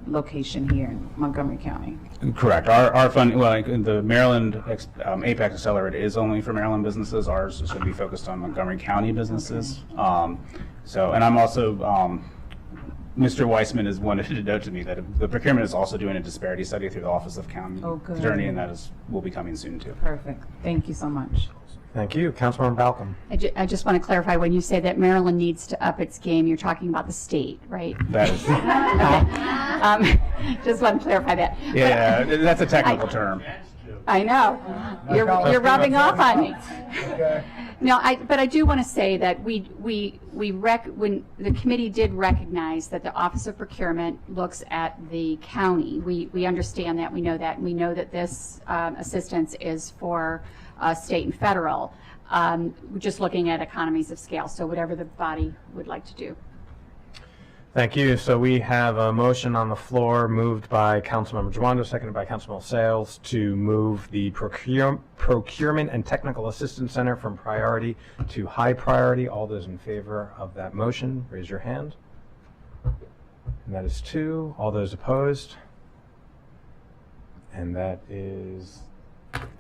location here in Montgomery County? Correct. Our fund, well, like the Maryland Apex Accelerator is only for Maryland businesses. Ours is going to be focused on Montgomery County businesses. And I'm also, Mr. Weissman has wanted to note to me that the procurement is also doing a disparity study through the Office of County Attorney, and that will be coming soon too. Perfect. Thank you so much. Thank you. Councilmember Balcom. I just want to clarify, when you say that Maryland needs to up its game, you're talking about the state, right? That is. Okay. Just want to clarify that. Yeah, that's a technical term. I know. You're rubbing off on me. No, but I do want to say that when the committee did recognize that the Office of Procurement looks at the county, we understand that, we know that, and we know that this assistance is for state and federal. We're just looking at economies of scale, so whatever the body would like to do. Thank you. So we have a motion on the floor moved by Councilmember Jawando, seconded by Councilmember Sales, to move the Procurement and Technical Assistance Center from priority to high priority. All those in favor of that motion, raise your hand. And that is 2. All those opposed? And that is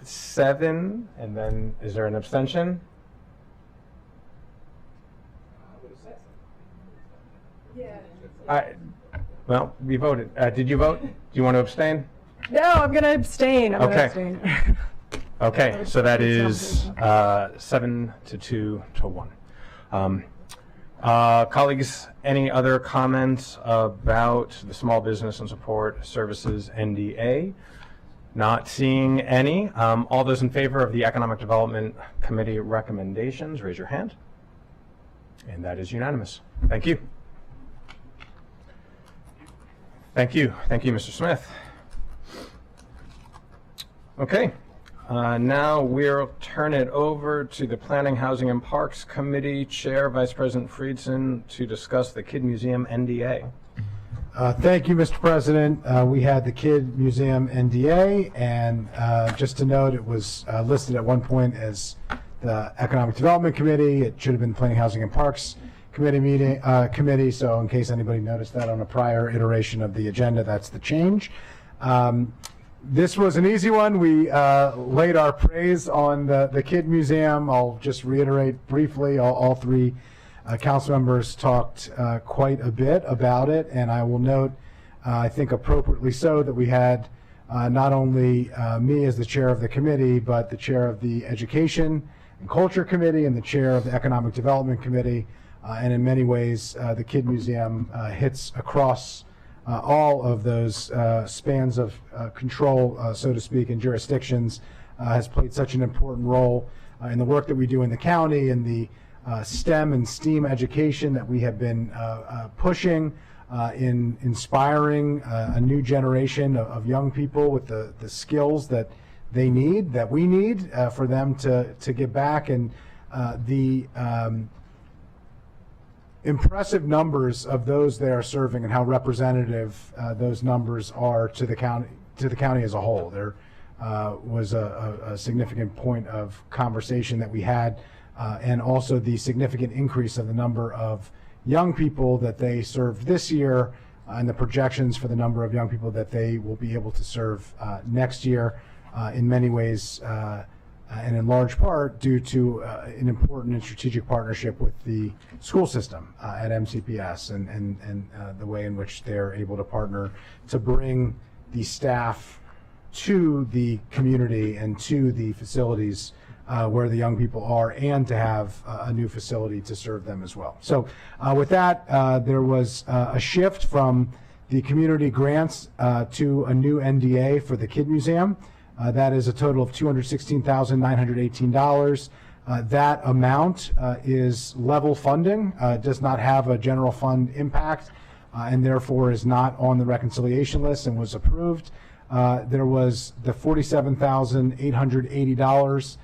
7. And then is there an abstention? Well, we voted. Did you vote? Do you want to abstain? No, I'm going to abstain. Okay. Okay, so that is 7 to 2 to 1. Colleagues, any other comments about the Small Business and Support Services NDA? Not seeing any. All those in favor of the Economic Development Committee recommendations, raise your hand. And that is unanimous. Thank you. Thank you. Thank you, Mr. Smith. Okay. Now we'll turn it over to the Planning, Housing, and Parks Committee Chair, Vice President Friedson, to discuss the Kid Museum NDA. Thank you, Mr. President. We had the Kid Museum NDA, and just to note, it was listed at one point as the Economic Development Committee. It should have been Planning, Housing, and Parks Committee, so in case anybody noticed that on a prior iteration of the agenda, that's the change. This was an easy one. We laid our praise on the Kid Museum. I'll just reiterate briefly, all 3 council members talked quite a bit about it, and I will note, I think appropriately so, that we had not only me as the chair of the committee, but the chair of the Education and Culture Committee and the chair of the Economic Development Committee. And in many ways, the Kid Museum hits across all of those spans of control, so to speak, and jurisdictions, has played such an important role in the work that we do in the county, and the STEM and STEAM education that we have been pushing, in inspiring a new generation of young people with the skills that they need, that we need, for them to give back. And the impressive numbers of those they are serving, and how representative those numbers are to the county as a whole. There was a significant point of conversation that we had, and also the significant increase of the number of young people that they served this year, and the projections for the number of young people that they will be able to serve next year, in many ways, and in large part due to an important and strategic partnership with the school system at MCPS, and the way in which they're able to partner to bring the staff to the community and to the facilities where the young people are, and to have a new facility to serve them as well. So with that, there was a shift from the community grants to a new NDA for the Kid Museum. That is a total of $216,918. That amount is level funding, does not have a general fund impact, and therefore is not on the reconciliation list, and was approved. There was the $47,880,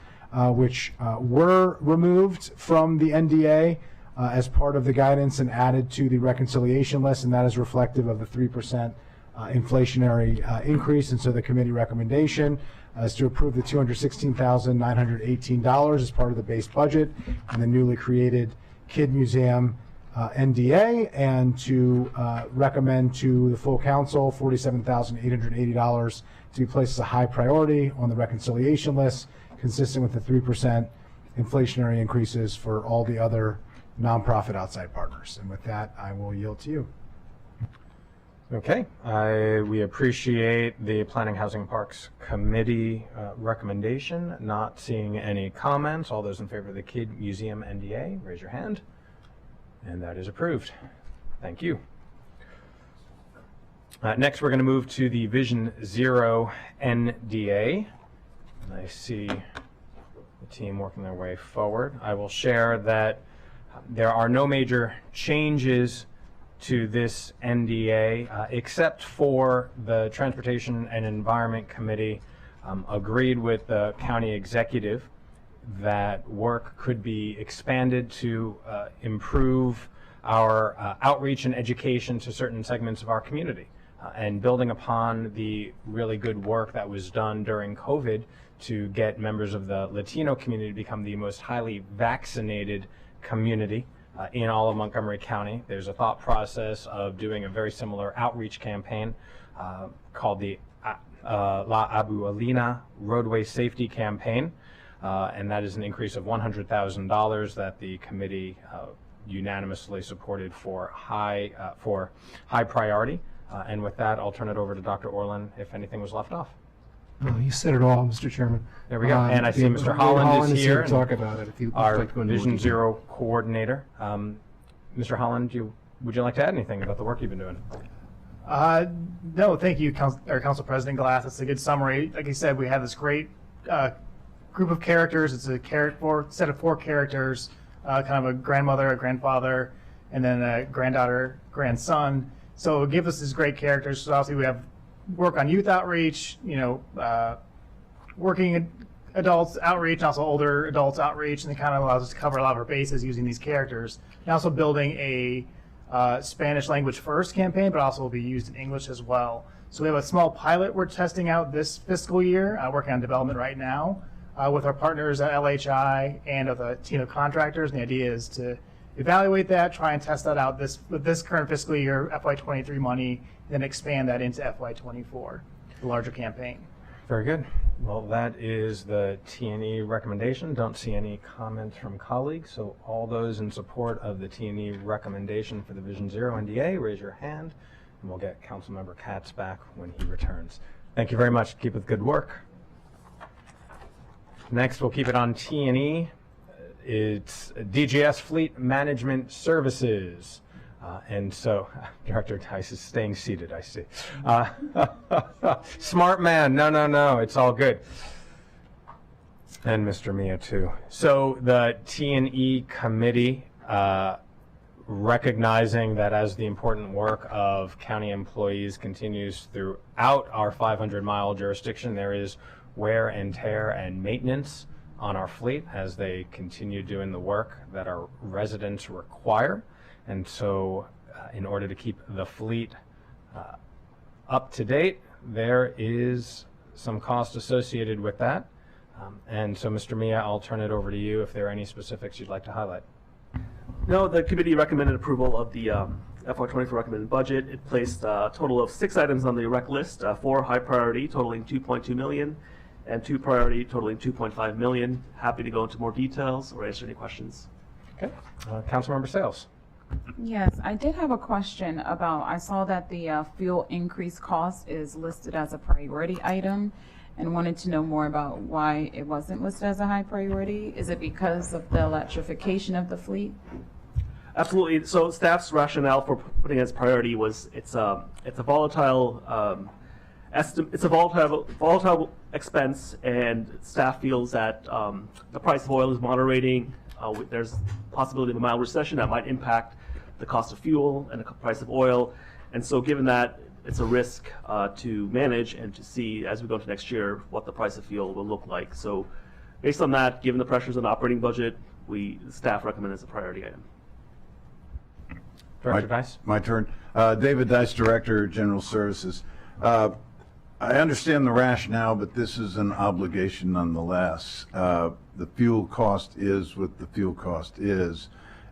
which were removed from the NDA as part of the guidance and added to the reconciliation list, and that is reflective of the 3% inflationary increase. And so the committee recommendation is to approve the $216,918 as part of the base budget and the newly created Kid Museum NDA, and to recommend to the full council $47,880 to be placed as a high priority on the reconciliation list, consistent with the 3% inflationary increases for all the other nonprofit outside partners. And with that, I will yield to you. Okay, we appreciate the Planning, Housing, and Parks Committee recommendation. Not seeing any comments. All those in favor of the Kid Museum NDA, raise your hand. And that is approved. Thank you. Next, we're going to move to the Vision Zero NDA. And I see the team working their way forward. I will share that there are no major changes to this NDA, except for the Transportation and Environment Committee agreed with the county executive that work could be expanded to improve our outreach and education to certain segments of our community. And building upon the really good work that was done during COVID to get members of the Latino community to become the most highly vaccinated community in all of Montgomery County. There's a thought process of doing a very similar outreach campaign called the La Abuelina Roadway Safety Campaign. And that is an increase of $100,000 that the committee unanimously supported for high priority. And with that, I'll turn it over to Dr. Orland if anything was left off. Well, you said it all, Mr. Chairman. There we go. And I see Mr. Holland is here to talk about it. If you'd our like to go into Vision more detail. Zero coordinator. Mr. Holland, would you like to add anything about the work you've been doing? No, thank you, Council President Glass. It's a good summary. Like you said, we have this great group of characters. It's a set of 4 characters, kind of a grandmother, a grandfather, and then a granddaughter, grandson. So it gives us these great characters. So obviously we have work on youth outreach, working adults outreach, and also older adults outreach, and it kind of allows us to cover a lot of our bases using these characters. And also building a Spanish language first campaign, but also will be used in English as well. So we have a small pilot we're testing out this fiscal year, working on development right now with our partners at LHI and with a team of contractors. And the idea is to evaluate that, try and test that out with this current fiscal year, FY23 money, then expand that into FY24, the larger campaign. Very good. Well, that is the T&E recommendation. Don't see any comments from colleagues. So all those in support of the T&E recommendation for the Vision Zero NDA, raise your hand, and we'll get Councilmember Katz back when he returns. Thank you very much. Keep up the good work. Next, we'll keep it on T&E. It's DGS Fleet Management Services. And so, Director Tice is staying seated, I see. Smart man. No, it's all good. And Mr. Mia, too. So the T&E committee, recognizing that as the important work of county employees continues throughout our 500-mile jurisdiction, there is wear and tear and maintenance on our fleet as they continue doing the work that our residents require. And so in order to keep the fleet up to date, there is some cost associated with that. And so, Mr. Mia, I'll turn it over to you if there are any specifics you'd like to highlight. No, the committee recommended approval of the FY24 recommended budget. It placed a total of 6 items on the rec list, 4 high priority totaling $2.2 million and 2 priority totaling $2.5 million. Happy to go into more details or answer any questions. Okay. Councilmember Sales. Yes, I did have a question about, I saw that the fuel increase cost is listed as a priority item and wanted to know more about why it wasn't listed as a high priority. Is it because of the electrification of the fleet? Absolutely. So staff's rationale for putting it as priority was it's a volatile volatile expense, and staff feels that the price of oil is moderating. There's possibility of a mild recession that might impact the cost of fuel and the price of oil. And so given that it's a risk to manage and to see as we go into next year what the price of fuel will look like. So based on that, given the pressures on the operating budget, the staff recommend as a priority item. Director Dice. My turn. David Dice, Director, General Services. I understand the rationale, but this is an obligation nonetheless. The fuel cost is what the fuel cost is,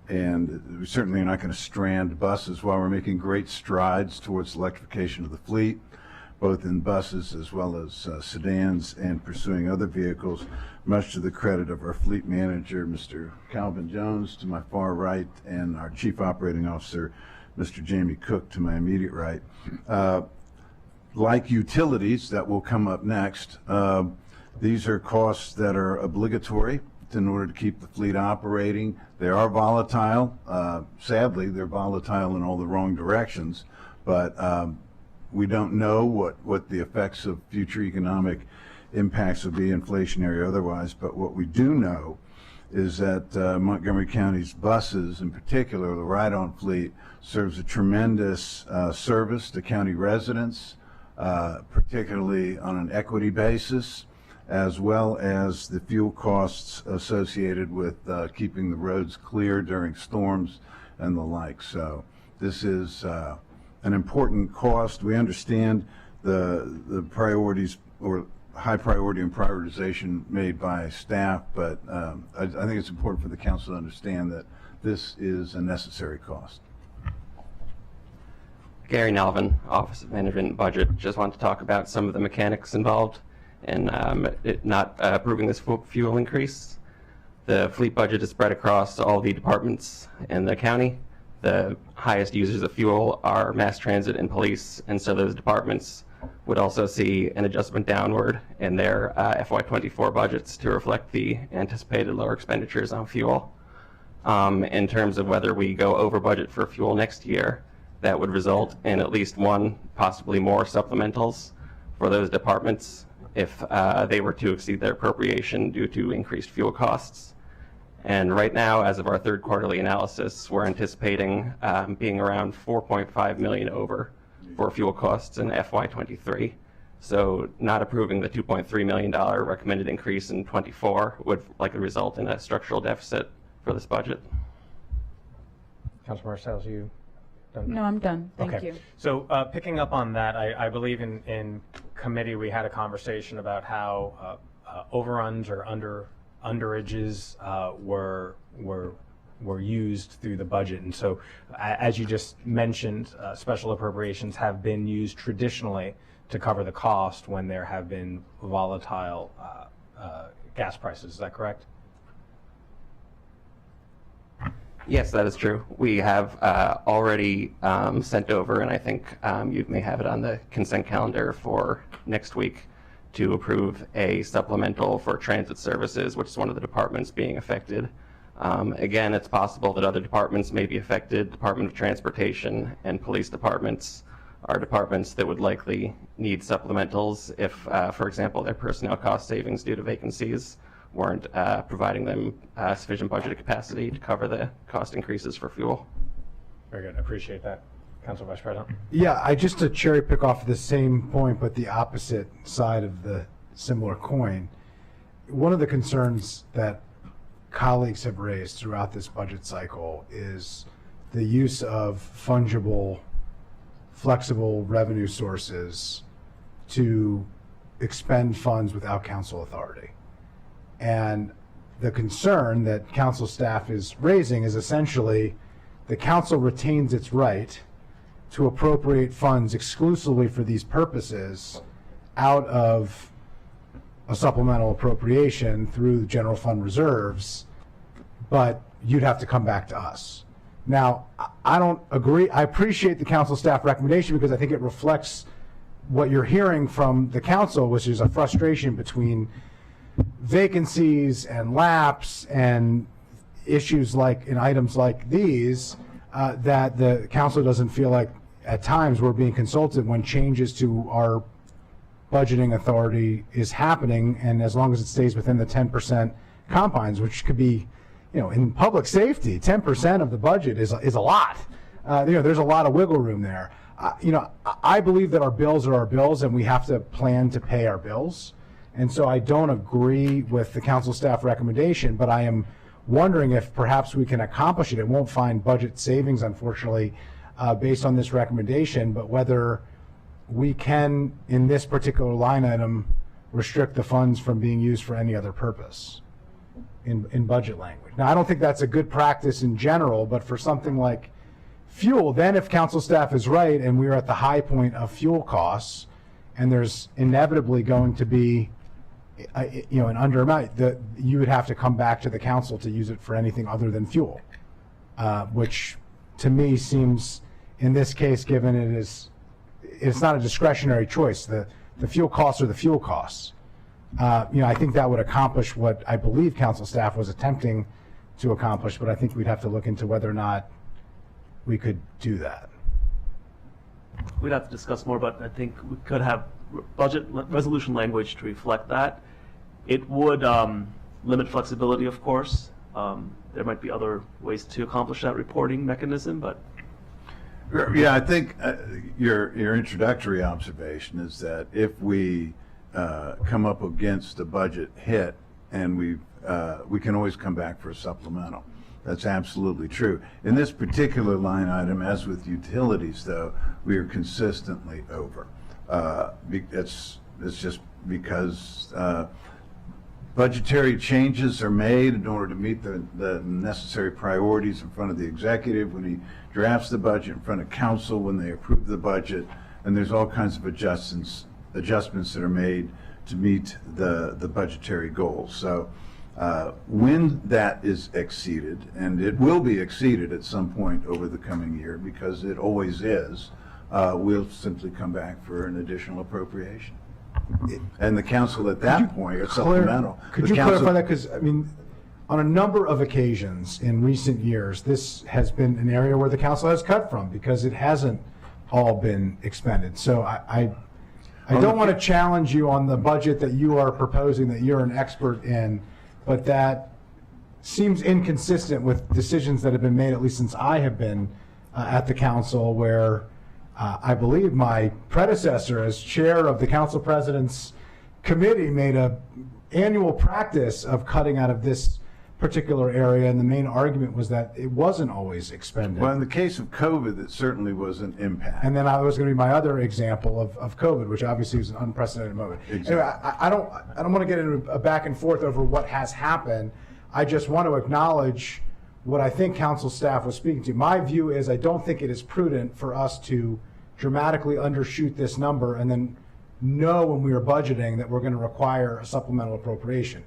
and we certainly are not going to strand buses while we're making great strides towards electrification of the fleet, both in buses as well as sedans and pursuing other vehicles, much to the credit of our fleet manager, Mr. Calvin Jones, to my far right, and our Chief Operating Officer, Mr. Jamie Cook, to my immediate right. Like utilities that will come up next, these are costs that are obligatory in order to keep the fleet operating. They are volatile. Sadly, they're volatile in all the wrong directions, but we don't know what the effects of future economic impacts will be, inflationary or otherwise, but what we do know is that Montgomery County's buses, in particular the ride-on fleet, serves a tremendous service to county residents, particularly on an equity basis, as well as the fuel costs associated with keeping the roads clear during storms and the like. So this is an important cost. We understand the priorities, or high priority and prioritization made by staff, but I think it's important for the council to understand that this is a necessary cost. Gary Nelvin, Office of Management and Budget. Just want to talk about some of the mechanics involved in not approving this fuel increase. The fleet budget is spread across all the departments in the county. The highest users of fuel are mass transit and police, and so those departments would also see an adjustment downward in their FY24 budgets to reflect the anticipated lower expenditures on fuel. In terms of whether we go over budget for fuel next year, that would result in at least one, possibly more supplementals for those departments if they were to exceed their appropriation due to increased fuel costs. And right now, as of our third quarterly analysis, we're anticipating being around 4.5 million over for fuel costs in FY23. So not approving the $2.3 million recommended increase in 24 would likely result in a structural deficit for this budget. Councilor Marcells, you done? No, I'm done. Thank Okay. you. So picking up on that, I believe in committee we had a conversation about how overruns or underages were used through the budget. And so as you just mentioned, special appropriations have been used traditionally to cover the cost when there have been volatile gas prices. Is that correct? Yes, that is true. We have already sent over, and I think you may have it on the consent calendar for next week, to approve a supplemental for transit services, which is one of the departments being affected. Again, it's possible that other departments may be affected. Department of Transportation and police departments are departments that would likely need supplementals if, for example, their personnel cost savings due to vacancies weren't providing them sufficient budget capacity to cover the cost increases for fuel. Very good. I appreciate that. Council Vice President. Yeah, just to cherry pick off the same point, but the opposite side of the similar coin. One of the concerns that colleagues have raised throughout this budget cycle is the use of fungible, flexible revenue sources to expend funds without council authority. And the concern that council staff is raising is essentially the council retains its right to appropriate funds exclusively for these purposes out of a supplemental appropriation through the general fund reserves, but you'd have to come back to us. Now, I don't agree. I appreciate the council staff recommendation because I think it reflects what you're hearing from the council, which is a frustration between vacancies and lapse and issues like in items like these that the council doesn't feel like at times we're being consulted when changes to our budgeting authority is happening, and as long as it stays within the 10% confines, which could be, in public safety, 10% of the budget is a lot. There's a lot of wiggle room there. I believe that our bills are our bills, and we have to plan to pay our bills. And so I don't agree with the council staff recommendation, but I am wondering if perhaps we can accomplish it. It won't find budget savings, unfortunately, based on this recommendation, but whether we can, in this particular line item, restrict the funds from being used for any other purpose in budget language. Now, I don't think that's a good practice in general, but for something like fuel, then if council staff is right and we're at the high point of fuel costs, and there's inevitably going to be an under amount, that you would have to come back to the council to use it for anything other than fuel, which to me seems, in this case, given it's not a discretionary choice. The fuel costs are the fuel costs. I think that would accomplish what I believe council staff was attempting to accomplish, but I think we'd have to look into whether or not we could do that. We'd have to discuss more, but I think we could have budget resolution language to reflect that. It would limit flexibility, of course. There might be other ways to accomplish that reporting mechanism, but. Yeah, I think your introductory observation is that if we come up against a budget hit, and we can always come back for a supplemental. That's absolutely true. In this particular line item, as with utilities, though, we are consistently over. It's just because budgetary changes are made in order to meet the necessary priorities in front of the executive when he drafts the budget, in front of council when they approve the budget, and there's all kinds of adjustments that are made to meet the budgetary goals. So when that is exceeded, and it will be exceeded at some point over the coming year because it always is, we'll simply come back for an additional appropriation. And the council at that point, or supplemental. Could you clarify that? Because, I mean, on a number of occasions in recent years, this has been an area where the council has cut from because it hasn't all been expended. So I don't want to challenge you on the budget that you are proposing that you're an expert in, but that seems inconsistent with decisions that have been made, at least since I have been at the council, where I believe my predecessor as chair of the council president's committee made an annual practice of cutting out of this particular area, and the main argument was that it wasn't always expended. Well, in the case of COVID, it certainly was an impact. And then I was going to be my other example of COVID, which obviously was an unprecedented moment. Exactly. Anyway, I don't want to get into a back and forth over what has happened. I just want to acknowledge what I think council staff was speaking to. My view is I don't think it is prudent for us to dramatically undershoot this number and then know when we are budgeting that we're going to require a supplemental appropriation.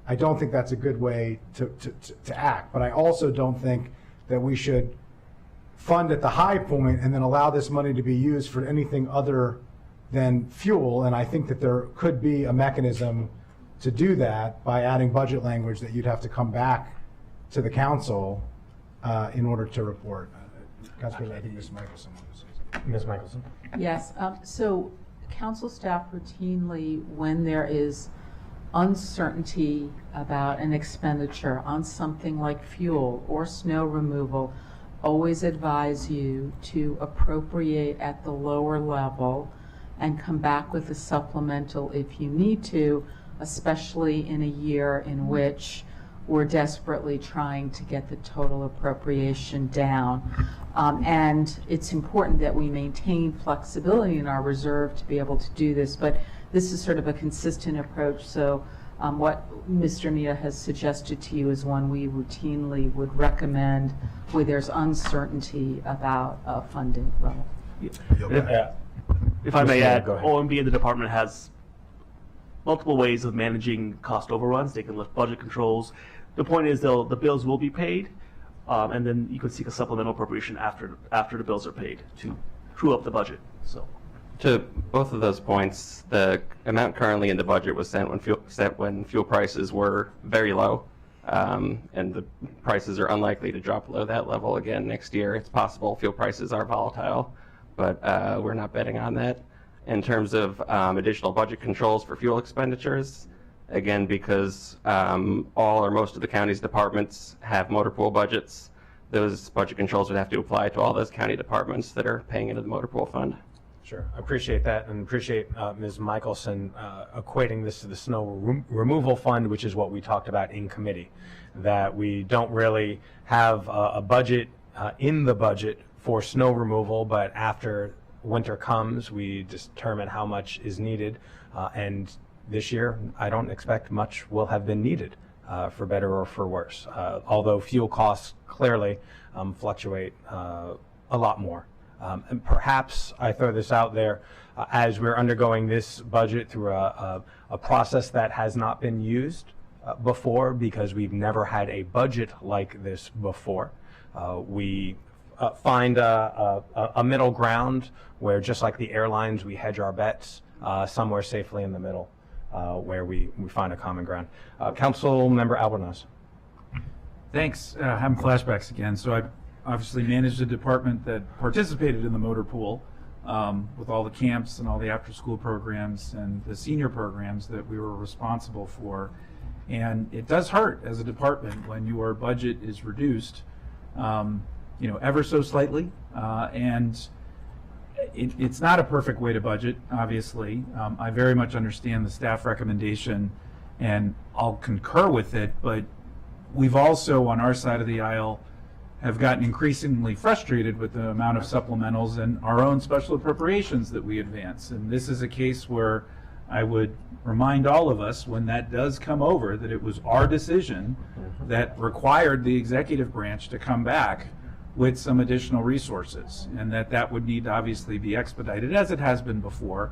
I don't think that's a good way to act, but I also don't think that we should fund at the high point and then allow this money to be used for anything other than fuel. And I think that there could be a mechanism to do that by adding budget language that you'd have to come back to the council in order to report. Councilor, I think Ms. Michelson. Ms. Michelson. Yes, so council staff routinely, when there is uncertainty about an expenditure on something like fuel or snow removal, always advise you to appropriate at the lower level and come back with a supplemental if you need to, especially in a year in which we're desperately trying to get the total appropriation down. And it's important that we maintain flexibility in our reserve to be able to do this, but this is sort of a consistent approach. So what Mr. Nita has suggested to you is one we routinely would recommend where there's uncertainty about funding level. If I may add, OMB in the department has multiple ways of managing cost overruns. They can lift budget controls. The point is, though, the bills will be paid, and then you could seek a supplemental appropriation after the bills are paid to true up the budget. So, to both of those points, the amount currently in the budget was set when fuel prices were very low, and the prices are unlikely to drop below that level again next year. It's possible fuel prices are volatile, but we're not betting on that. In terms of additional budget controls for fuel expenditures, again, because all or most of the county's departments have motor pool budgets, those budget controls would have to apply to all those county departments that are paying into the motor pool fund. Sure, I appreciate that, and appreciate Ms. Michelson equating this to the snow removal fund, which is what we talked about in committee, that we don't really have a budget in the budget for snow removal, but after winter comes, we determine how much is needed, and this year, I don't expect much will have been needed, for better or for worse, although fuel costs clearly fluctuate a lot more. And perhaps I throw this out there, as we're undergoing this budget through a process that has not been used before, because we've never had a budget like this before. We find a middle ground where, just like the airlines, we hedge our bets somewhere safely in the middle, where we find a common ground. Council Member Albornoz. Thanks. Having flashbacks again. So I obviously managed a department that participated in the motor pool with all the camps and all the after-school programs and the senior programs that we were responsible for. And it does hurt as a department when your budget is reduced, ever so slightly. And it's not a perfect way to budget, obviously. I very much understand the staff recommendation, and I'll concur with it, but we've also, on our side of the aisle, have gotten increasingly frustrated with the amount of supplementals and our own special appropriations that we advance. And this is a case where I would remind all of us, when that does come over, that it was our decision that required the executive branch to come back with some additional resources, and that would need to obviously be expedited, as it has been before.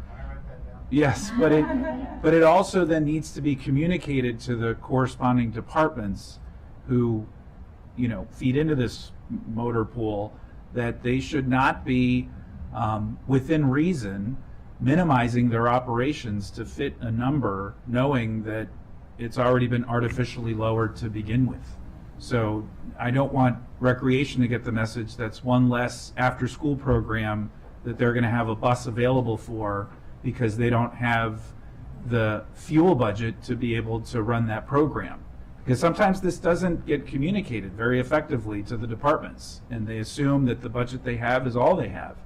Yes, but it also then needs to be communicated to the corresponding departments who feed into this motor pool, that they should not be, within reason, minimizing their operations to fit a number, knowing that it's already been artificially lowered to begin with. So I don't want recreation to get the message that's one less after-school program that they're going to have a bus available for, because they don't have the fuel budget to be able to run that program. Because sometimes this doesn't get communicated very effectively to the departments, and they assume that the budget they have is all they have.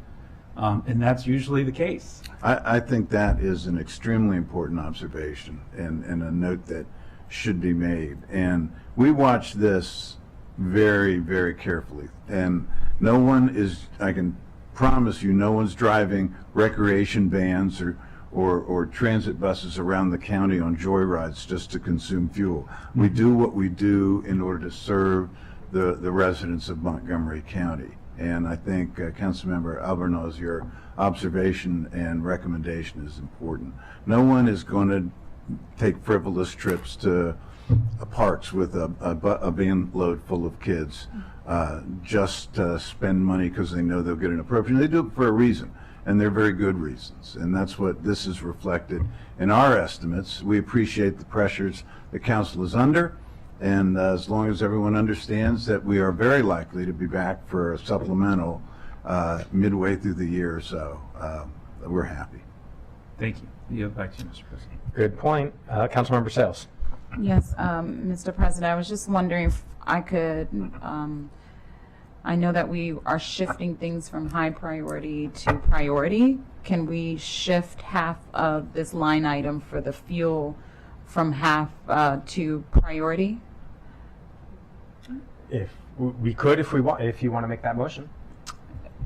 And that's usually the case. I think that is an extremely important observation, and a note that should be made. And we watch this very, very carefully. And no one is, I can promise you, no one's driving recreation vans or transit buses around the county on joyrides just to consume fuel. We do what we do in order to serve the residents of Montgomery County. And I think, Councilmember Albornoz, your observation and recommendation is important. No one is going to take frivolous trips to parks with a van load full of kids just to spend money because they know they'll get an appropriation. They do it for a reason, and they're very good reasons. And that's what this is reflected in our estimates. We appreciate the pressures the council is under, and as long as everyone understands that we are very likely to be back for a supplemental midway through the year or so, we're happy. Thank you. Yield back to you, Mr. President. Good point. Councilmember Sales. Yes, Mr. President, I was just wondering if I could, I know that we are shifting things from high priority to priority. Can we shift half of this line item for the fuel from half to priority? If we could, if you want to make that motion.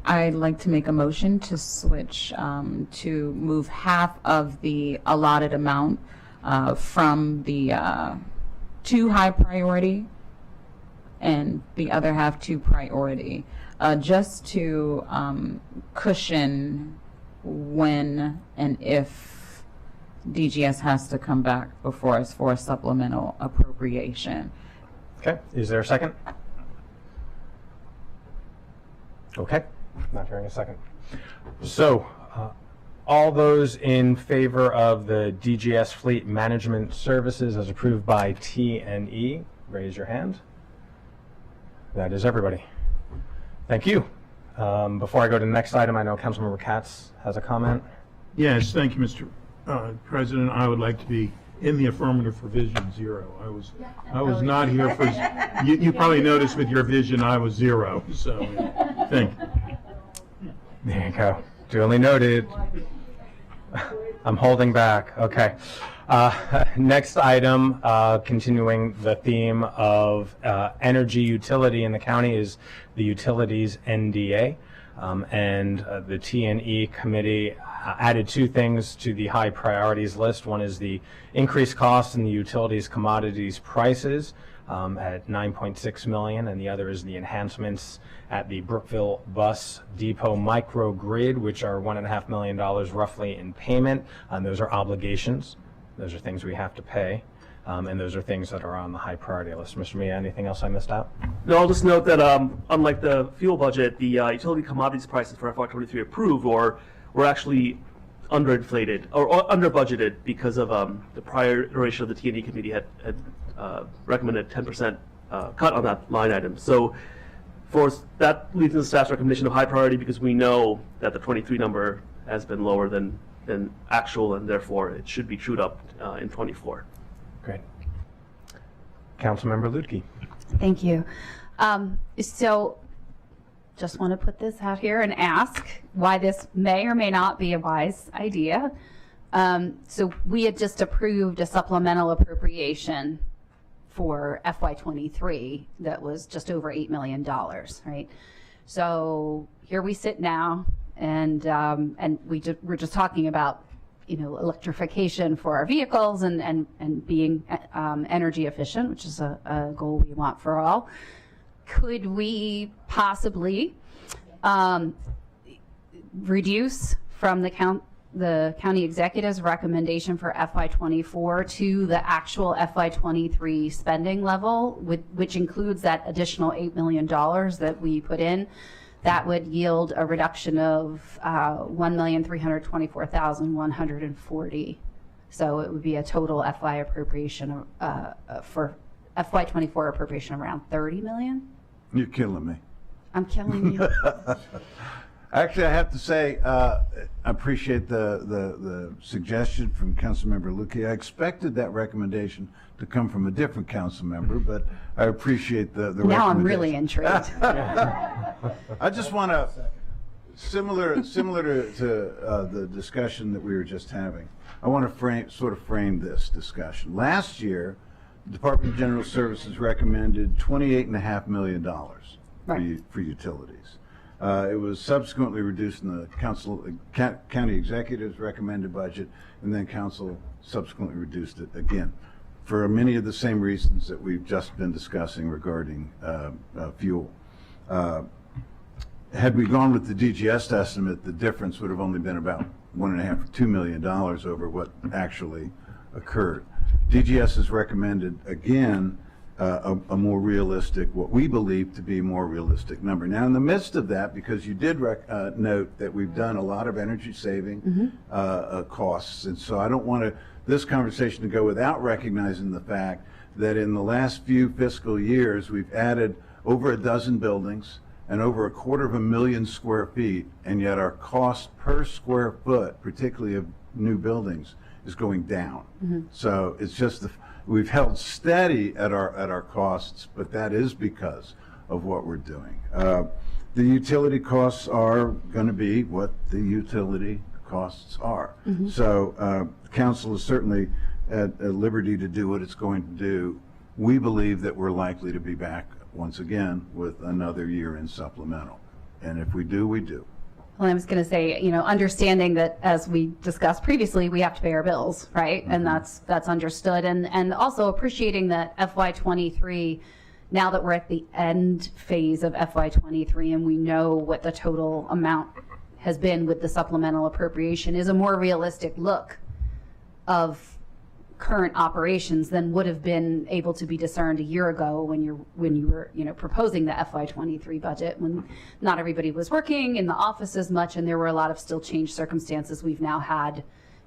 I'd like to make a motion to switch, to move half of the allotted amount from the to high priority and the other half to priority, just to cushion when and if DGS has to come back before us for a supplemental appropriation. Okay, is there a second? Okay, not hearing a second. So, all those in favor of the DGS Fleet Management Services as approved by T&E, raise your hand. That is everybody. Thank you. Before I go to the next item, I know Councilmember Katz has a comment. Yes, thank you, Mr. President. I would like to be in the affirmative for Vision 0. I was not here for, you probably noticed with your vision I was 0, so thank you. There you go. Duly noted. I'm holding back. Okay. Next item, continuing the theme of energy utility in the county, is the utilities NDA. And the T&E committee added two things to the high priorities list. One is the increased costs in the utilities commodities prices at $9.6 million, and the other is the enhancements at the Brookville Bus Depot microgrid, which are $1.5 million roughly in payment. Those are obligations. Those are things we have to pay. And those are things that are on the high priority list. Mr. Mia, anything else I missed out? No, I'll just note that unlike the fuel budget, the utility commodities prices for FY23 approved were actually underinflated or under budgeted because of the prior iteration of the T&E committee had recommended 10% cut on that line item. So that leads to the staff's recommendation of high priority, because we know that the 23 number has been lower than actual, and therefore it should be trued up in 24. Great. Councilmember Lutke. Thank you. So just want to put this out here and ask why this may or may not be a wise idea. So we had just approved a supplemental appropriation for FY23 that was just over $8 million, right? So here we sit now, and we're just talking about, electrification for our vehicles and being energy efficient, which is a goal we want for all. Could we possibly reduce from the county executive's recommendation for FY24 to the actual FY23 spending level, which includes that additional $8 million that we put in? That would yield a reduction of $1,324,140. So it would be a total FY appropriation for FY24 appropriation around $30 million. You're killing me. I'm killing you. Actually, I have to say, I appreciate the suggestion from Councilmember Lukey. I expected that recommendation to come from a different council member, but I appreciate the recommendation. Now I'm really intrigued. I just want to, similar to the discussion that we were just having, I want to frame this discussion. Last year, the Department of General Services recommended $28.5 million for utilities. It was subsequently reduced in the county executive's recommended budget, and then council subsequently reduced it again for many of the same reasons that we've just been discussing regarding fuel. Had we gone with the DGS estimate, the difference would have only been about $1.5 or $2 million over what actually occurred. DGS has recommended again a more realistic, what we believe to be a more realistic number. Now, in the midst of that, because you did note that we've done a lot of energy saving costs, and so I don't want this conversation to go without recognizing the fact that in the last few fiscal years, we've added over a dozen buildings and over 250,000 square feet, and yet our cost per square foot, particularly of new buildings, is going down. So it's just we've held steady at our costs, but that is because of what we're doing. The utility costs are going to be what the utility costs are. So council is certainly at liberty to do what it's going to do. We believe that we're likely to be back once again with another year in supplemental, and if we do, we do. Well, I was going to say, understanding that, as we discussed previously, we have to pay our bills, right? And that's understood. And also appreciating that FY23, now that we're at the end phase of FY23 and we know what the total amount has been with the supplemental appropriation, is a more realistic look of current operations than would have been able to be discerned a year ago when you were proposing the FY23 budget, when not everybody was working in the office as much and there were a lot of still changed circumstances. We've now had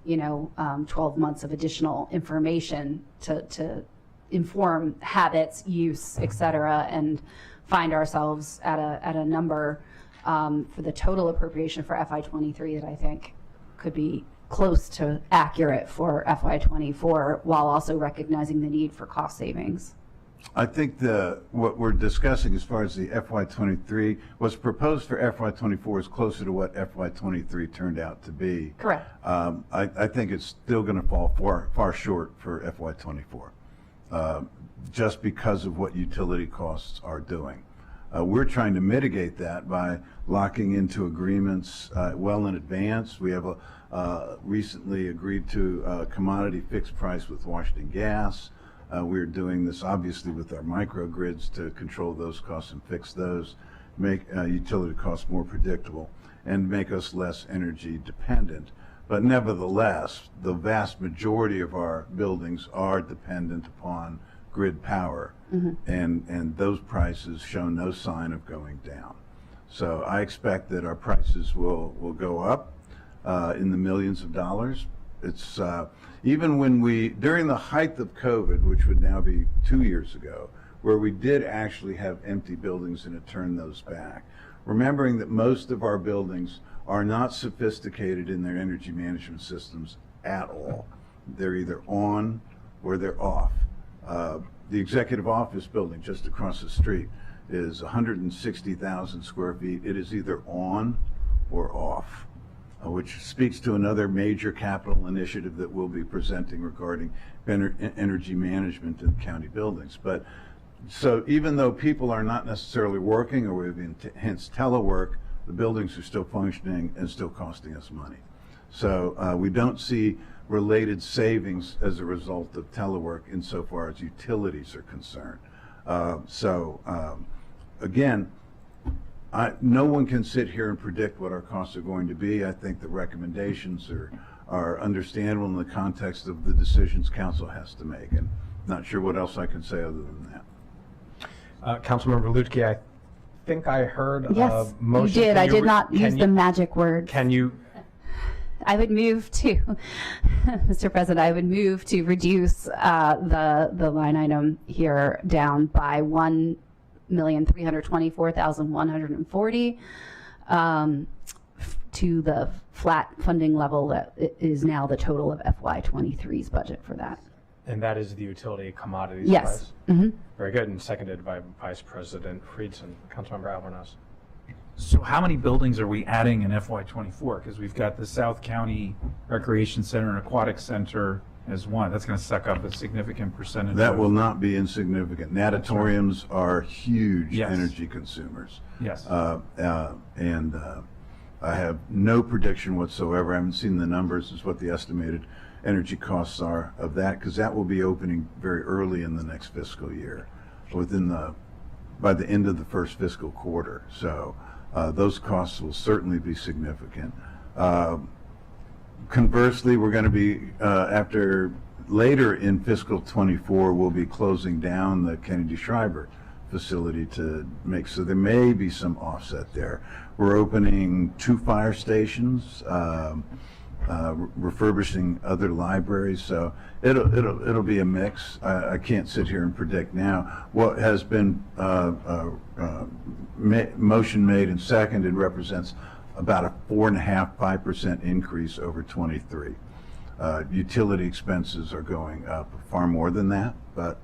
12 months of additional information to inform habits, use, et cetera, and find ourselves at a number for the total appropriation for FY23 that I think could be close to accurate for FY24, while also recognizing the need for cost savings. I think what we're discussing as far as the FY23, what's proposed for FY24 is closer to what FY23 turned out to be. Correct. I think it's still going to fall far short for FY24, just because of what utility costs are doing. We're trying to mitigate that by locking into agreements well in advance. We have recently agreed to a commodity fixed price with Washington Gas. We're doing this obviously with our microgrids to control those costs and fix those, make utility costs more predictable, and make us less energy dependent. But nevertheless, the vast majority of our buildings are dependent upon grid power, and those prices show no sign of going down. So I expect that our prices will go up in the millions of dollars. It's even when during the height of COVID, which would now be 2 years ago, where we did actually have empty buildings and to turn those back. Remembering that most of our buildings are not sophisticated in their energy management systems at all. They're either on or they're off. The executive office building just across the street is 160,000 square feet. It is either on or off, which speaks to another major capital initiative that we'll be presenting regarding energy management in county buildings. But so even though people are not necessarily working, or we've hence telework, the buildings are still functioning and still costing us money. So we don't see related savings as a result of telework insofar as utilities are concerned. Again, no one can sit here and predict what our costs are going to be. I think the recommendations are understandable in the context of the decisions council has to make, and not sure what else I can say other than that. Councilmember Lutke, I think I heard Yes, a motion. you did. I did not use can the magic word. Can you? I would move to, Mr. President, I would move to reduce the line item here down by $1,324,140 to the flat funding level that is now the total of FY23's budget for that. And that is the utility commodities Yes. price? Very good, and seconded by Vice President Friedson. Councilmember Alvarez. So how many buildings are we adding in FY24? Because we've got the South County Recreation Center and Aquatic Center as one. That's going to suck up a significant percentage. That will not be insignificant. Natatoriums are huge Yes. energy consumers. Yes. And I have no prediction whatsoever. I haven't seen the numbers as what the estimated energy costs are of that, because that will be opening very early in the next fiscal year, by the end of the first fiscal quarter. So those costs will certainly be significant. Conversely, we're going to be, later in fiscal 24, we'll be closing down the Kennedy Schreiber facility so there may be some offset there. We're opening 2 fire stations, refurbishing other libraries, so it'll be a mix. I can't sit here and predict now. What has been motion made and seconded represents about a 4.5% increase over 23. Utility expenses are going up far more than that, but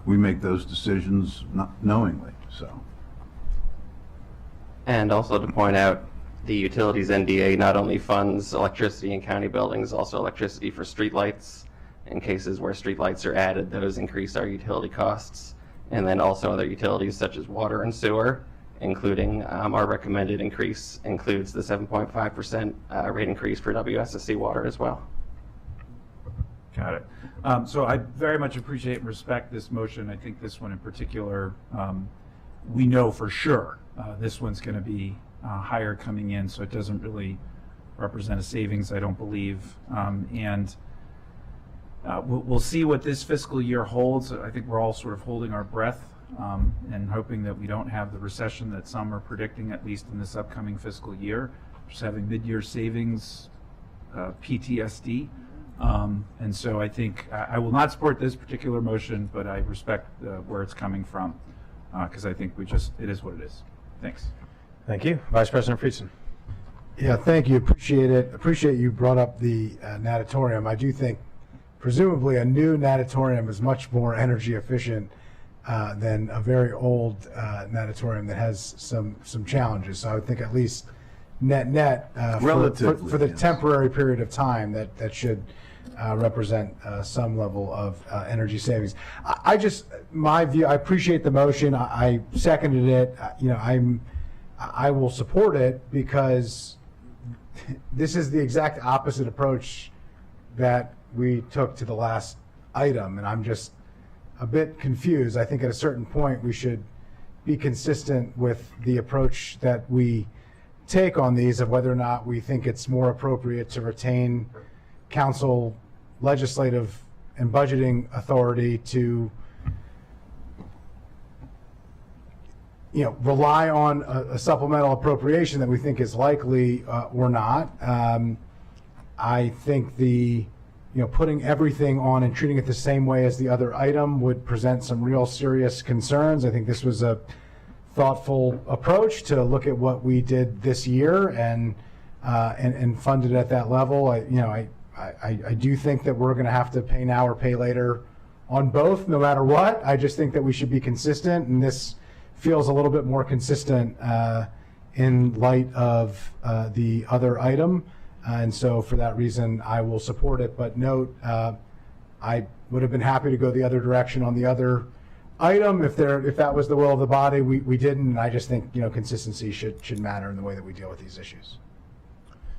we make those decisions not knowingly. So. And also to point out, the utilities NDA not only funds electricity in county buildings, also electricity for streetlights. In cases where streetlights are added, those increase our utility costs. And then also other utilities such as water and sewer, including our recommended increase includes the 7.5% rate increase for WSSC water as well. Got it. So I very much appreciate and respect this motion. I think this one in particular, we know for sure this one's going to be higher coming in, so it doesn't really represent a savings, I don't believe. We'll see what this fiscal year holds. I think we're all sort of holding our breath and hoping that we don't have the recession that some are predicting, at least in this upcoming fiscal year. Just having mid-year savings, PTSD. And so I think I will not support this particular motion, but I respect where it's coming from, because I think it is what it is. Thanks. Thank you. Vice President Friedson. Yeah, thank you. Appreciate it. Appreciate you brought up the natatorium. I do think presumably a new natatorium is much more energy efficient than a very old natatorium that has some challenges. So I would think at least net for the temporary period of time that should represent some level of energy savings. My view, I appreciate the motion. I seconded it. I will support it because this is the exact opposite approach that we took to the last item, and I'm just a bit confused. I think at a certain point we should be consistent with the approach that we take on these, of whether or not we think it's more appropriate to retain council legislative and budgeting authority to rely on a supplemental appropriation that we think is likely or not. I think putting everything on and treating it the same way as the other item would present some real serious concerns. I think this was a thoughtful approach to look at what we did this year and fund it at that level. I do think that we're going to have to pay now or pay later on both, no matter what. I just think that we should be consistent, and this feels a little bit more consistent in light of the other item. And so for that reason, I will support it. But note, I would have been happy to go the other direction on the other item if that was the will of the body. We didn't. And I just think consistency should matter in the way that we deal with these issues.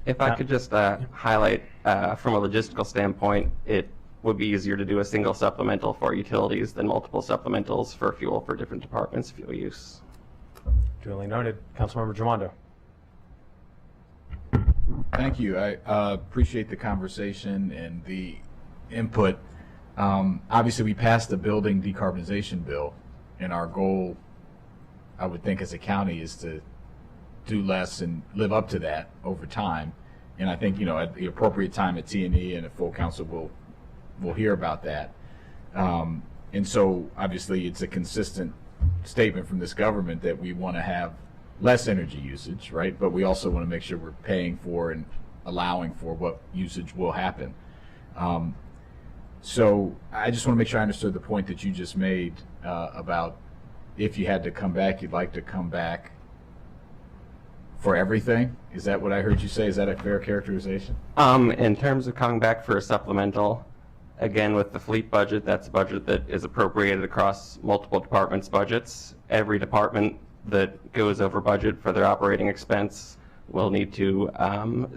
If I could just highlight from a logistical standpoint, it would be easier to do a single supplemental for utilities than multiple supplementals for fuel for different departments' fuel use. Duly noted. Councilmember Gemondo. Thank you. I appreciate the conversation and the input. Obviously, we passed the building decarbonization bill, and our goal, I would think, as a county is to do less and live up to that over time. And I think, at the appropriate time at T&E and at full council, we'll hear about that. And so, obviously, it's a consistent statement from this government that we want to have less energy usage, right? But we also want to make sure we're paying for and allowing for what usage will happen. So I just want to make sure I understood the point that you just made about if you had to come back, you'd like to come back for everything. Is that what I heard you say? Is that a fair characterization? In terms of coming back for a supplemental, again, with the fleet budget, that's a budget that is appropriated across multiple departments' budgets. Every department that goes over budget for their operating expense will need to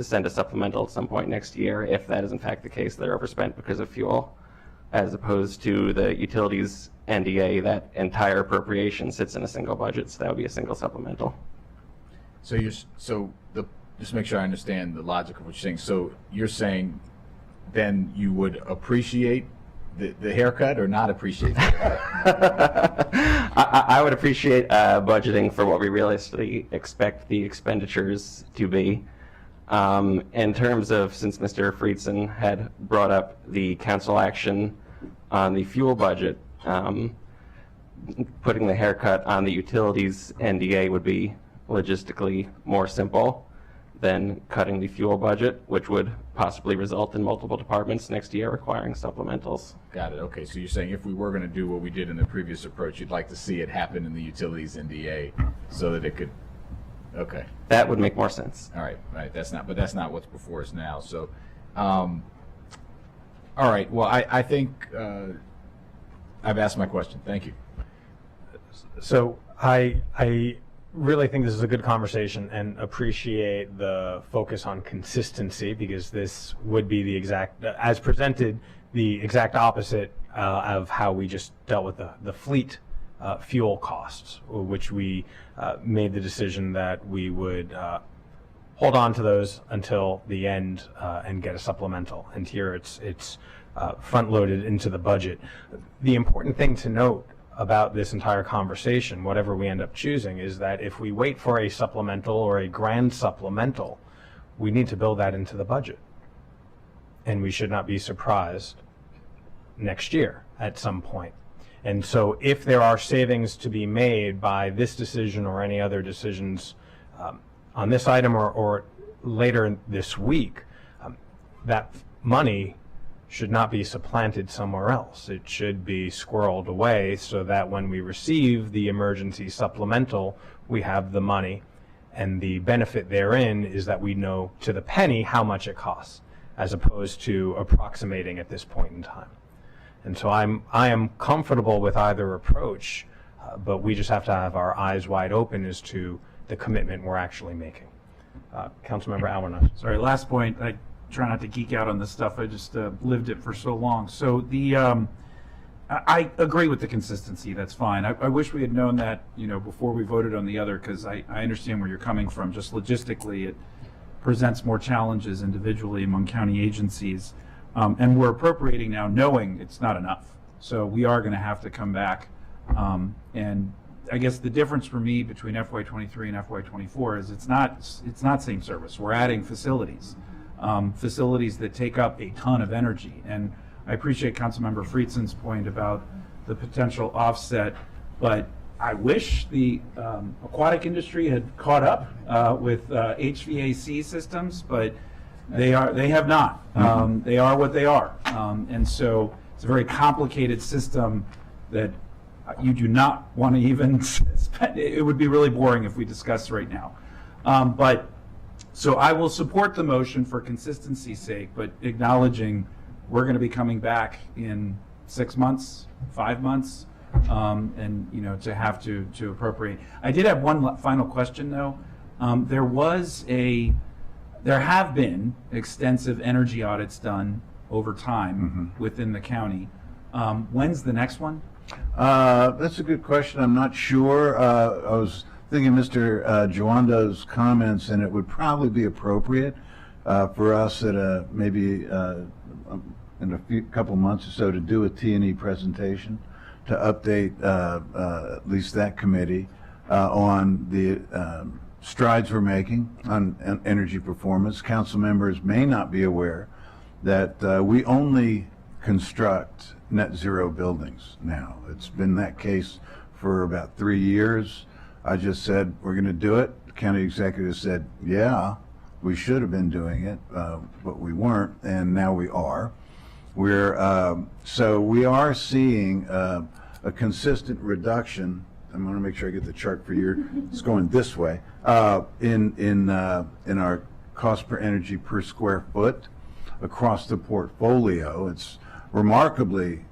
send a supplemental at some point next year if that is in fact the case. They're overspent because of fuel, as opposed to the utilities NDA. That entire appropriation sits in a single budget, so that would be a single supplemental. So just make sure I understand the logic of what you're saying. So you're saying then you would appreciate the haircut or not appreciate the haircut? I would appreciate budgeting for what we realistically expect the expenditures to be. In terms of, since Mr. Friedson had brought up the council action on the fuel budget, putting the haircut on the utilities NDA would be logistically more simple than cutting the fuel budget, which would possibly result in multiple departments next year requiring supplementals. Got it. Okay, so you're saying if we were going to do what we did in the previous approach, you'd like to see it happen in the utilities NDA so that it could, okay. That would make more sense. All right, that's not what's before us now. So, all right, well, I think I've asked my question. Thank you. So I really think this is a good conversation and appreciate the focus on consistency, because this would be the exact, as presented, the exact opposite of how we just dealt with the fleet fuel costs, which we made the decision that we would hold on to those until the end and get a supplemental. And here it's front-loaded into the budget. The important thing to note about this entire conversation, whatever we end up choosing, is that if we wait for a supplemental or a grand supplemental, we need to build that into the budget. And we should not be surprised next year at some point. And so if there are savings to be made by this decision or any other decisions on this item or later this week, that money should not be supplanted somewhere else. It should be squirreled away so that when we receive the emergency supplemental, we have the money. And the benefit therein is that we know to the penny how much it costs, as opposed to approximating at this point in time. And so I am comfortable with either approach, but we just have to have our eyes wide open as to the commitment we're actually making. Councilmember Alwarnock. Sorry, last point. I try not to geek out on this stuff. I just lived it for so long. So the I agree with the consistency. That's fine. I wish we had known that, before we voted on the other, because I understand where you're coming from. Just logistically, it presents more challenges individually among county agencies. And we're appropriating now knowing it's not enough. So we are going to have to come back. And I guess the difference for me between FY23 and FY24 is it's not same service. We're adding facilities, facilities that take up a ton of energy. And I appreciate Councilmember Friedson's point about the potential offset, but I wish the aquatic industry had caught up with HVAC systems, but they have not. They are what they are. And so it's a very complicated system that you do not want to even spend. It would be really boring if we discussed right now. So I will support the motion for consistency's sake, but acknowledging we're going to be coming back in 6 months, 5 months, and to have to appropriate. I did have one final question though. There have been extensive energy audits done over time within the county. When's the next one? That's a good question. I'm not sure. I was thinking Mr. Joando's comments, and it would probably be appropriate for us at maybe in a couple months or so to do a T&E presentation to update at least that committee on the strides we're making on energy performance. Council members may not be aware that we only construct net zero buildings now. It's been that case for about 3 years. I just said we're going to do it. The county executive said, yeah, we should have been doing it, but we weren't, and now we are. So we are seeing a consistent reduction. I'm going to make sure I get the chart for you. It's going this way. In our cost per energy per square foot across the portfolio. It's remarkably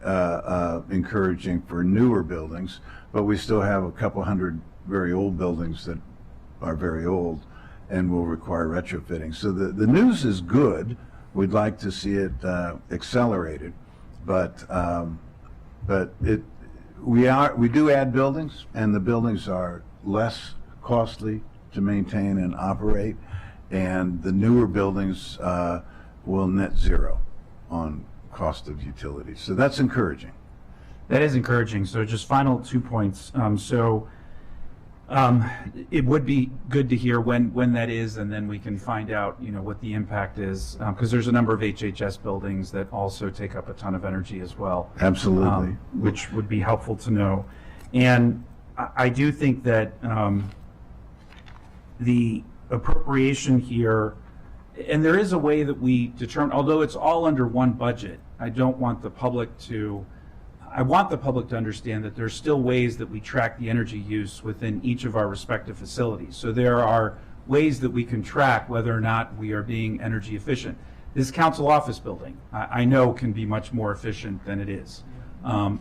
encouraging for newer buildings, but we still have a couple hundred very old buildings that are very old and will require retrofitting. So the news is good. We'd like to see it accelerated, but we do add buildings, and the buildings are less costly to maintain and operate, and the newer buildings will net zero on cost of utilities. So that's encouraging. That is encouraging. So just final 2 points. It would be good to hear when that is, and then we can find out, what the impact is, because there's a number of HHS buildings that also take up a ton of energy as well. Absolutely. Which would be helpful to know. And I do think that the appropriation here, and there is a way that we determine, although it's all under one budget, I want the public to understand that there's still ways that we track the energy use within each of our respective facilities. So there are ways that we can track whether or not we are being energy efficient. This council office building, I know, can be much more efficient than it is.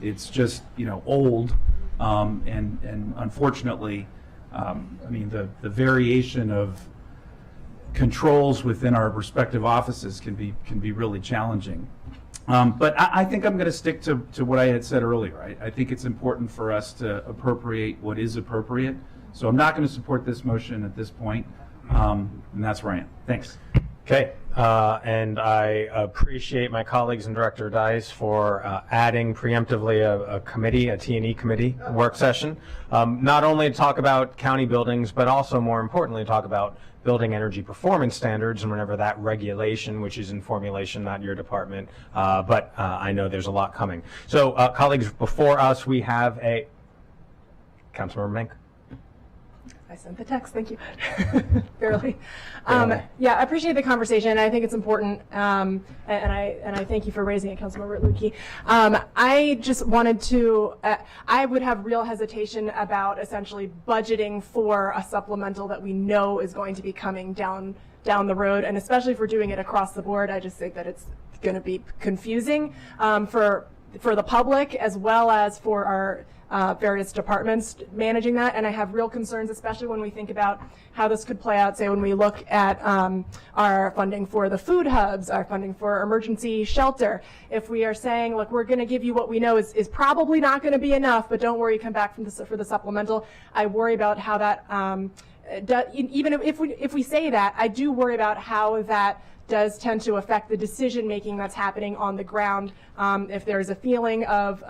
It's just, old, and unfortunately, the variation of controls within our respective offices can be really challenging. But I think I'm going to stick to what I had said earlier. I think it's important for us to appropriate what is appropriate. So I'm not going to support this motion at this point, and that's where I am. Thanks. Okay, and I appreciate my colleagues and Director Dice for adding preemptively a committee, a T&E committee work session, not only to talk about county buildings, but also more importantly, talk about building energy performance standards and whenever that regulation, which is in formulation, not your department, but I know there's a lot coming. So colleagues, before us we have Councilmember Mink. I sent the text, thank you. Barely. Yeah, I appreciate the conversation. I think it's important, and I thank you for raising it, Councilmember Lukey. I just wanted to, I would have real hesitation about essentially budgeting for a supplemental that we know is going to be coming down the road, and especially if we're doing it across the board, I just think that it's going to be confusing for the public as well as for our various departments managing that. And I have real concerns, especially when we think about how this could play out, say when we look at our funding for the food hubs, our funding for emergency shelter. If we are saying, look, we're going to give you what we know is probably not going to be enough, but don't worry, come back for the supplemental, I worry about how that, even if we say that, I do worry about how that does tend to affect the decision making that's happening on the ground. If there's a feeling of,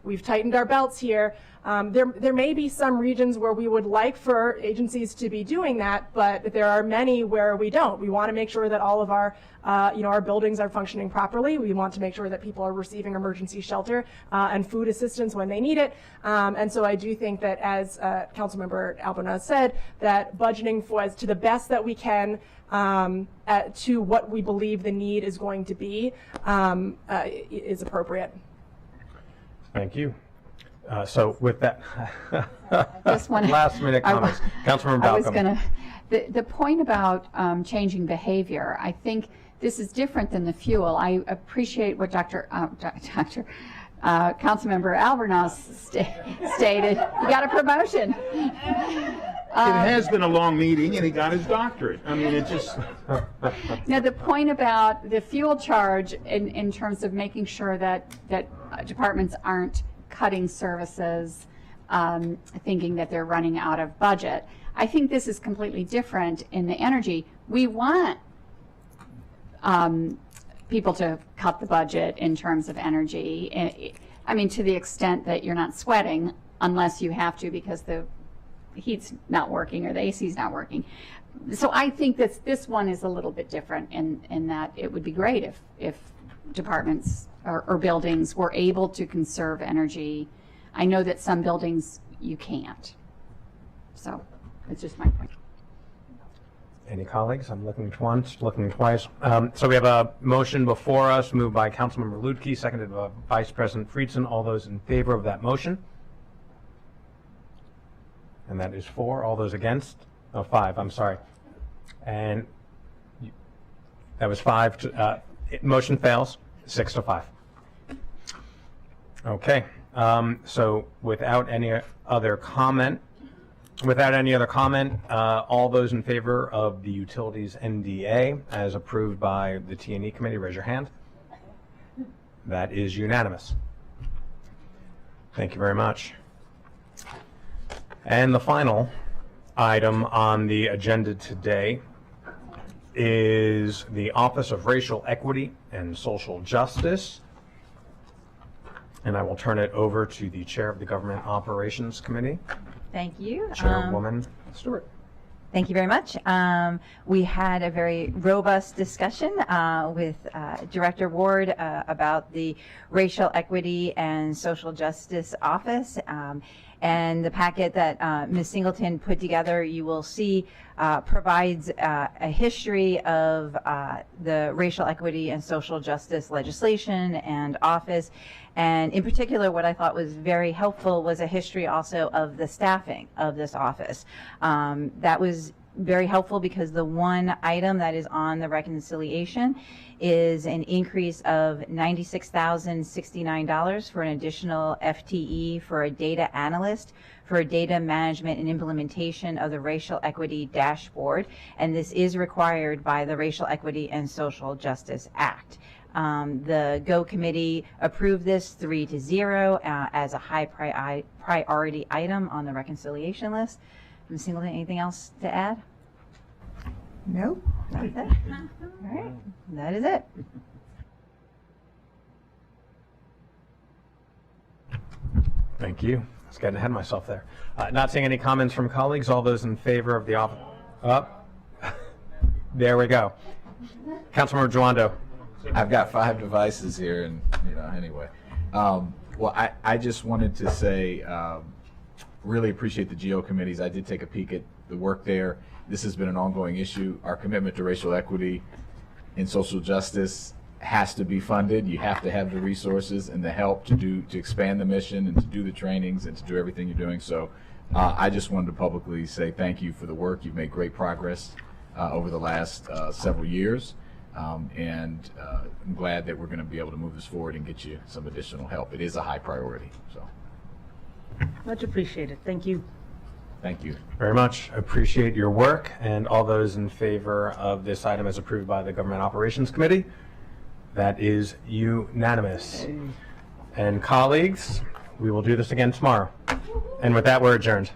we've tightened our belts here, there may be some regions where we would like for agencies to be doing that, but there are many where we don't. We want to make sure that all of our, our buildings are functioning properly. We want to make sure that people are receiving emergency shelter and food assistance when they need it. And so I do think that, as Councilmember Albana said, that budgeting for as to the best that we can to what we believe the need is going to be is appropriate. Thank you. So with that, Just wanna- last minute comments. Councilmember I was Balcom. going to, the point about changing behavior, I think this is different than the fuel. I appreciate what Councilmember Albornoz stated. He got a promotion. It has been a long meeting, and he got his doctorate. I mean, it just... Now, the point about the fuel charge in terms of making sure that departments aren't cutting services, thinking that they're running out of budget. I think this is completely different in the energy. We want people to cut the budget in terms of energy. I mean, to the extent that you're not sweating unless you have to because the heat's not working or the AC's not working. So I think that this one is a little bit different in that it would be great if departments or buildings were able to conserve energy. I know that some buildings you can't. So it's just my point. Any colleagues? I'm looking once, looking twice. So we have a motion before us, moved by Councilmember Lutke, seconded by Vice President Friedson. All those in favor of that motion? And that is 4. All those against? Oh, 5, I'm sorry. And that was 5. Motion fails, 6 to 5. Okay. So without any other comment, all those in favor of the Utilities NDA as approved by the T&E Committee, raise your hand. That is unanimous. Thank you very much. And the final item on the agenda today is the Office of Racial Equity and Social Justice. And I will turn it over to the Chair of the Government Operations Committee, Thank you. Chairwoman Stewart. Thank you very much. We had a very robust discussion with Director Ward about the Racial Equity and Social Justice Office. And the packet that Ms. Singleton put together, you will see, provides a history of the racial equity and social justice legislation and office. And in particular, what I thought was very helpful was a history also of the staffing of this office. That was very helpful because the one item that is on the reconciliation is an increase of $96,069 for an additional FTE for a data analyst for data management and implementation of the Racial Equity Dashboard. And this is required by the Racial Equity and Social Justice Act. The GO committee approved this 3-0 as a high priority item on the reconciliation list. Ms. Singleton, anything else to add? No. That's it. All right, that is it. Thank you. I was getting ahead of myself there. Not seeing any comments from colleagues. All those in favor of the office? There we go. Councilmember Joando. I've got 5 devices here, and anyway. Well, I just wanted to say, really appreciate the GO committees. I did take a peek at the work there. This has been an ongoing issue. Our commitment to racial equity and social justice has to be funded. You have to have the resources and the help to expand the mission and to do the trainings and to do everything you're doing. So I just wanted to publicly say thank you for the work. You've made great progress over the last several years. And I'm glad that we're going to be able to move this forward and get you some additional help. It is a high priority. So Much appreciated. Thank you. thank you. Very much appreciate your work, and all those in favor of this item as approved by the Government Operations Committee. That is unanimous. And colleagues, we will do this again tomorrow. And with that, we're adjourned.